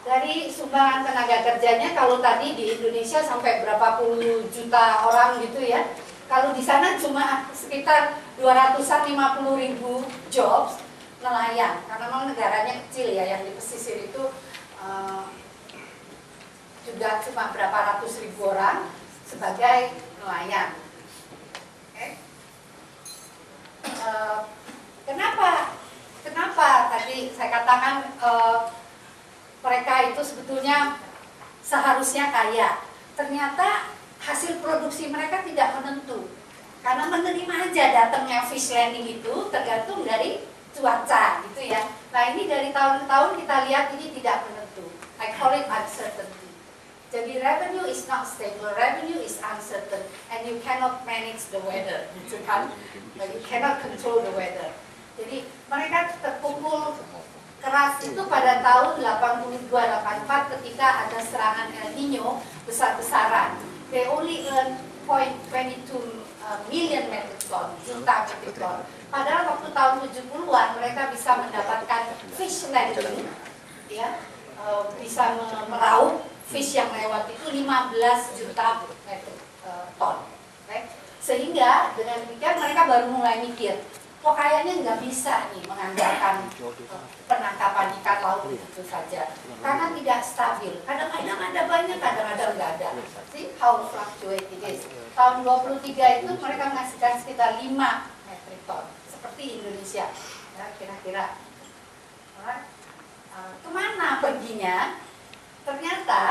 [SPEAKER 3] Dari sumbangan tenaga kerjanya kalau tadi di Indonesia sampai berapa puluh juta orang gitu ya. Kalau di sana cuma sekitar 250.000 jobs nelayan karena memang negaranya kecil ya, yang di pesisir itu juga cuma berapa ratus ribu orang sebagai nelayan. Kenapa tadi saya katakan mereka itu sebetulnya seharusnya kaya. Ternyata hasil produksi mereka tidak menentu. Karena menerima aja datangnya fish landing itu tergantung dari cuaca gitu ya. Nah ini dari tahun ke tahun kita lihat ini tidak menentu. I call it uncertainty. Jadi revenue is not stable, revenue is uncertain, and you cannot manage the weather, gitu kan? You cannot control the weather. Jadi mereka terpukul keras itu pada tahun 82-84 ketika ada serangan El Nino besar-besaran. They only earn 0.22 million metric ton, juta metric ton. Padahal waktu tahun 70-an mereka bisa mendapatkan fish landing, ya, bisa meraup fish yang lewat itu 15 juta metric ton. Okay? Sehingga dengan demikian mereka baru mulai mikir, kok kayaknya nggak bisa nih mengandalkan penangkapan ikan laut itu saja, karena tidak stabil. Kadang-kadang ada banyak, kadang-kadang nggak ada. See how fluctuate it is. Tahun 23 itu mereka menghasilkan sekitar 5 metric ton, seperti Indonesia, ya, kira-kira. Kemana perginya? Ternyata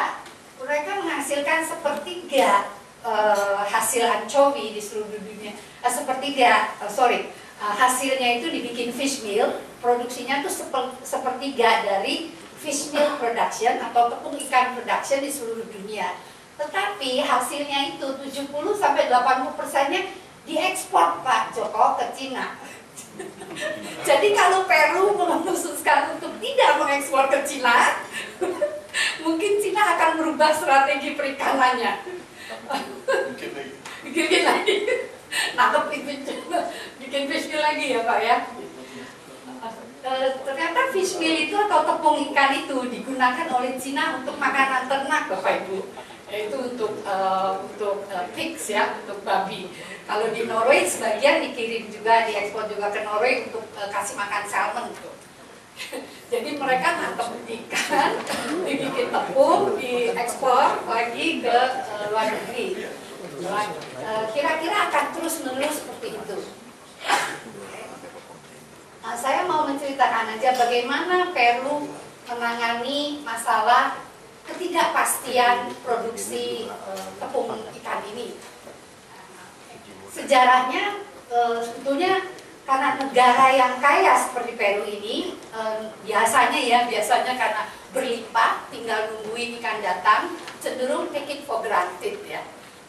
[SPEAKER 3] mereka menghasilkan sepertiga hasil anchovy di seluruh dunia. Hasilnya itu dibikin fish meal, produksinya itu sepertiga dari fish meal production atau tepung ikan production di seluruh dunia. Tetapi hasilnya itu 70-80%-nya diekspor Pak Joko ke Cina. Jadi kalau Peru memutuskan untuk tidak mengekspor ke Cina, mungkin Cina akan merubah strategi perikanannya. Bikin lagi. Nangkep bikin fish meal lagi ya Pak ya. Ternyata fish meal itu atau tepung ikan itu digunakan oleh Cina untuk makanan ternak Bapak Ibu. Yaitu untuk pigs ya, untuk babi. Kalau di Norway sebagian dikirim juga, diekspor juga ke Norway untuk kasih makan salmon tuh. Jadi mereka nangkep ikan, dibikin tepung, diekspor lagi ke luar negeri. Kira-kira akan terus-menerus seperti itu. Nah, saya mau menceritakan aja bagaimana Peru menangani masalah ketidakpastian produksi tepung ikan ini. Sejarahnya sebetulnya karena negara yang kaya seperti Peru ini biasanya karena berlimpah, tinggal nungguin ikan datang, cenderung take it for granted ya.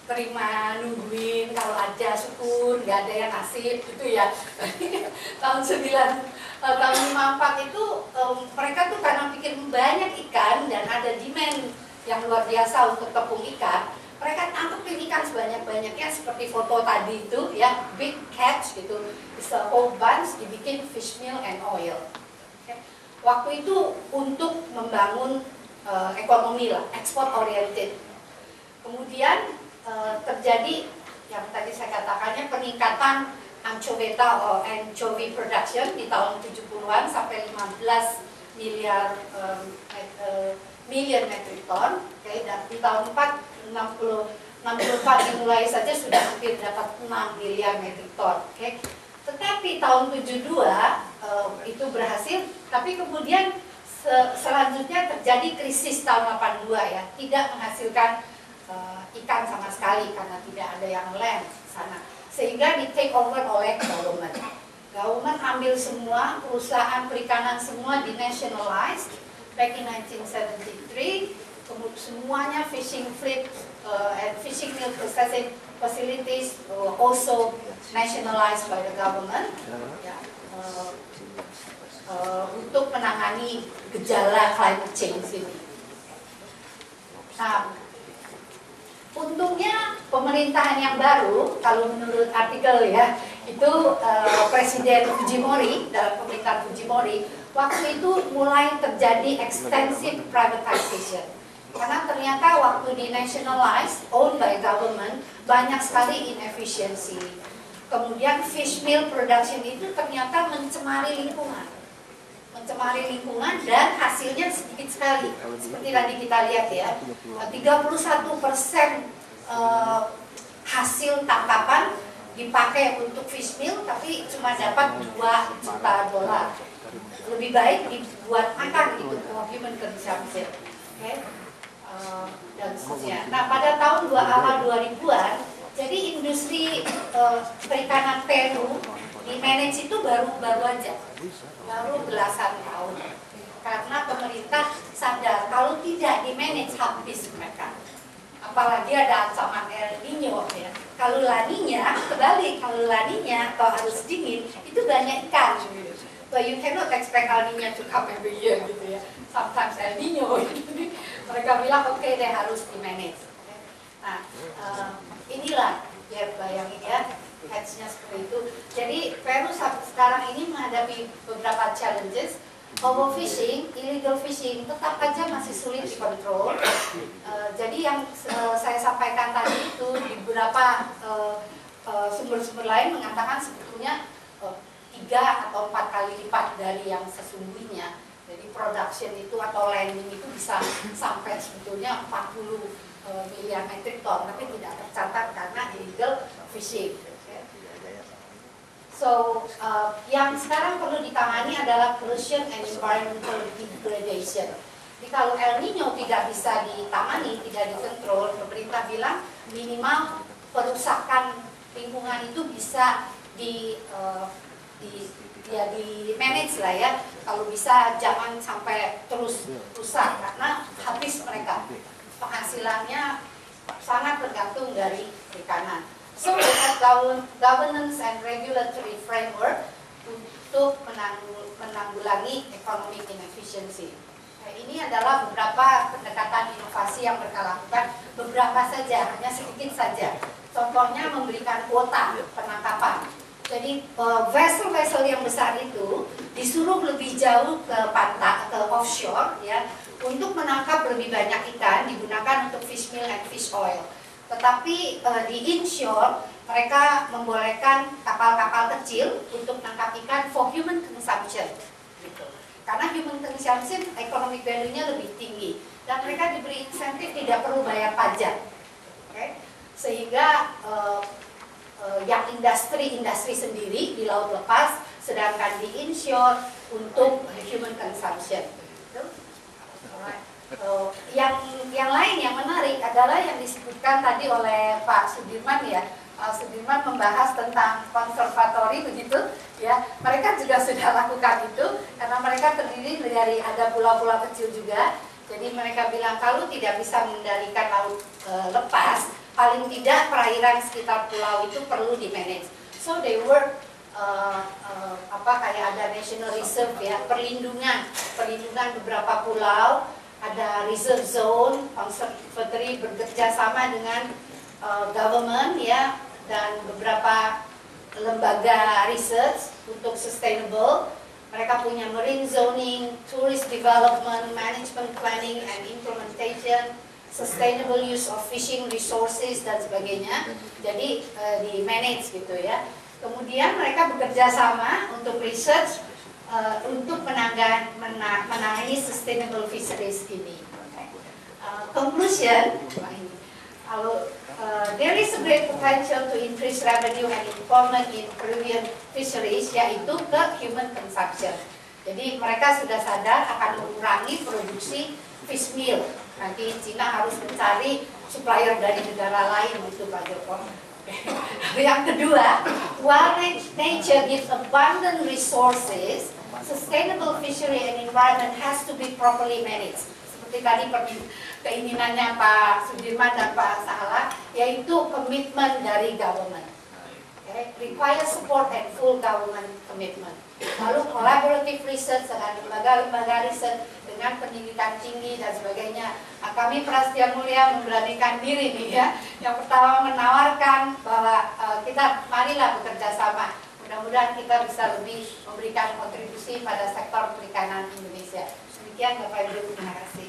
[SPEAKER 3] Terima, nungguin, kalau ada syukur, nggak ada yang nasib gitu ya. tahun 54 itu mereka tuh karena pikir banyak ikan dan ada demand yang luar biasa untuk tepung ikan, mereka tangkepin ikan sebanyak-banyaknya seperti foto tadi itu ya, big catch gitu, it's a whole bunch, dibikin fish meal and oil. Okay. Waktu itu untuk membangun ekonomi lah, export oriented. Kemudian terjadi yang tadi saya katakannya peningkatan anchovy production di tahun 70-an sampai 15 million metric ton. Dan di tahun 64 dimulai saja sudah hampir dapat 6 miliar metric ton. Tetapi tahun 72 itu berhasil, tapi kemudian selanjutnya terjadi krisis tahun 82 ya, tidak menghasilkan ikan sama sekali karena tidak ada yang land sana, sehingga di take over oleh government. Government ambil semua perusahaan perikanan semua di nationalized back in 1973, kemudian semuanya fishing fleet and fishing mill processing facilities also nationalized by the government. Ya, untuk menangani gejala climate change ini. Nah, untungnya pemerintahan yang baru, kalau menurut artikel ya, itu Presiden Fujimori, dalam pemerintahan Fujimori, waktu itu mulai terjadi extensive privatization. Karena ternyata waktu di nationalized, owned by government, banyak sekali inefficiency. Kemudian fish meal production itu ternyata mencemari lingkungan dan hasilnya sedikit sekali. Seperti tadi kita lihat ya, 31% hasil tangkapan dipakai untuk fish meal, tapi cuma dapat 2 juta dolar. Lebih baik dibuat makan gitu, human consumption. Dan seterusnya. Nah, pada tahun awal 2000-an, jadi industri perikanan Peru di manage itu baru aja, baru belasan tahun. Karena pemerintah sadar kalau tidak di manage habis mereka. Apalagi ada ancaman El Nino ya. Kalau La Nina, kebalik, kalau La Nina atau arus dingin itu banyak ikan. So you cannot expect El Nino to come every year gitu ya. Sometimes El Nino. Mereka bilang oke deh harus di manage. Nah, inilah ya bayangin ya. Hedge-nya seperti itu. Jadi Peru sekarang ini menghadapi beberapa challenges. Overfishing, illegal fishing tetap aja masih sulit dikontrol. Jadi yang saya sampaikan tadi itu di beberapa sumber-sumber lain mengatakan sebetulnya 3 atau 4 kali lipat dari yang sesungguhnya. Jadi production itu atau landing itu bisa sampai sebetulnya 40 miliar metric ton, tapi tidak tercatat karena illegal fishing. So, yang sekarang perlu ditangani adalah pollution and environmental degradation. Jadi kalau El Nino tidak bisa ditangani, tidak dikontrol, pemerintah bilang minimal perusakan lingkungan itu bisa di manage lah ya. Kalau bisa jangan sampai terus rusak karena habis mereka. Penghasilannya sangat tergantung dari perikanan. So, we have governance and regulatory framework untuk menanggulangi economic inefficiency. Nah, ini adalah beberapa pendekatan inovasi yang mereka lakukan, beberapa saja, hanya sedikit saja. Contohnya memberikan kuota penangkapan. Jadi vessel-vessel yang besar itu disuruh lebih jauh ke pantai, ke offshore, ya, untuk menangkap lebih banyak ikan digunakan untuk fish meal and fish oil. Tetapi di inshore mereka membolehkan kapal-kapal kecil untuk menangkap ikan for human consumption, gitu. Karena human consumption economic value-nya lebih tinggi dan mereka diberi insentif tidak perlu bayar pajak, sehingga yang industri sendiri di laut lepas, sedangkan di inshore untuk human consumption. Gitu. Yang lain yang menarik adalah yang disebutkan tadi oleh Pak Sudirman ya. Pak Sudirman membahas tentang konservatori begitu ya. Mereka juga sudah lakukan itu karena mereka terdiri dari ada pulau-pulau kecil juga. Jadi mereka bilang kalau tidak bisa mengendalikan laut lepas, paling tidak perairan sekitar pulau itu perlu di manage. So they work kayak ada national reserve ya, perlindungan beberapa pulau. Ada reserve zone, conservatory bekerja sama dengan government ya, dan beberapa lembaga research untuk sustainable Mereka punya marine zoning, tourist development, management planning and implementation, sustainable use of fishing resources dan sebagainya. Jadi di manage gitu ya. Kemudian mereka bekerja sama untuk research untuk menangani sustainable fisheries ini. Conclusion, there is a great potential to increase revenue and employment in Peruvian fisheries, yaitu ke human consumption. Jadi mereka sudah sadar akan mengurangi produksi fish meal. Nanti Cina harus mencari supplier dari negara lain gitu Pak Joko. Yang kedua, while nature gives abundant resources, sustainable fishery and environment has to be properly managed. Seperti tadi keinginannya Pak Sudirman dan Pak Salah, yaitu komitmen dari government. Okay? Require support and full government commitment. Lalu collaborative research dengan lembaga-lembaga riset dengan pendidikan tinggi dan sebagainya. Nah, kami Prasetya Mulia memberanikan diri nih ya. Yang pertama menawarkan bahwa kita marilah bekerja sama. Mudah-mudahan kita bisa lebih memberikan kontribusi pada sektor perikanan Indonesia. Demikian Bapak Ibu, terima kasih.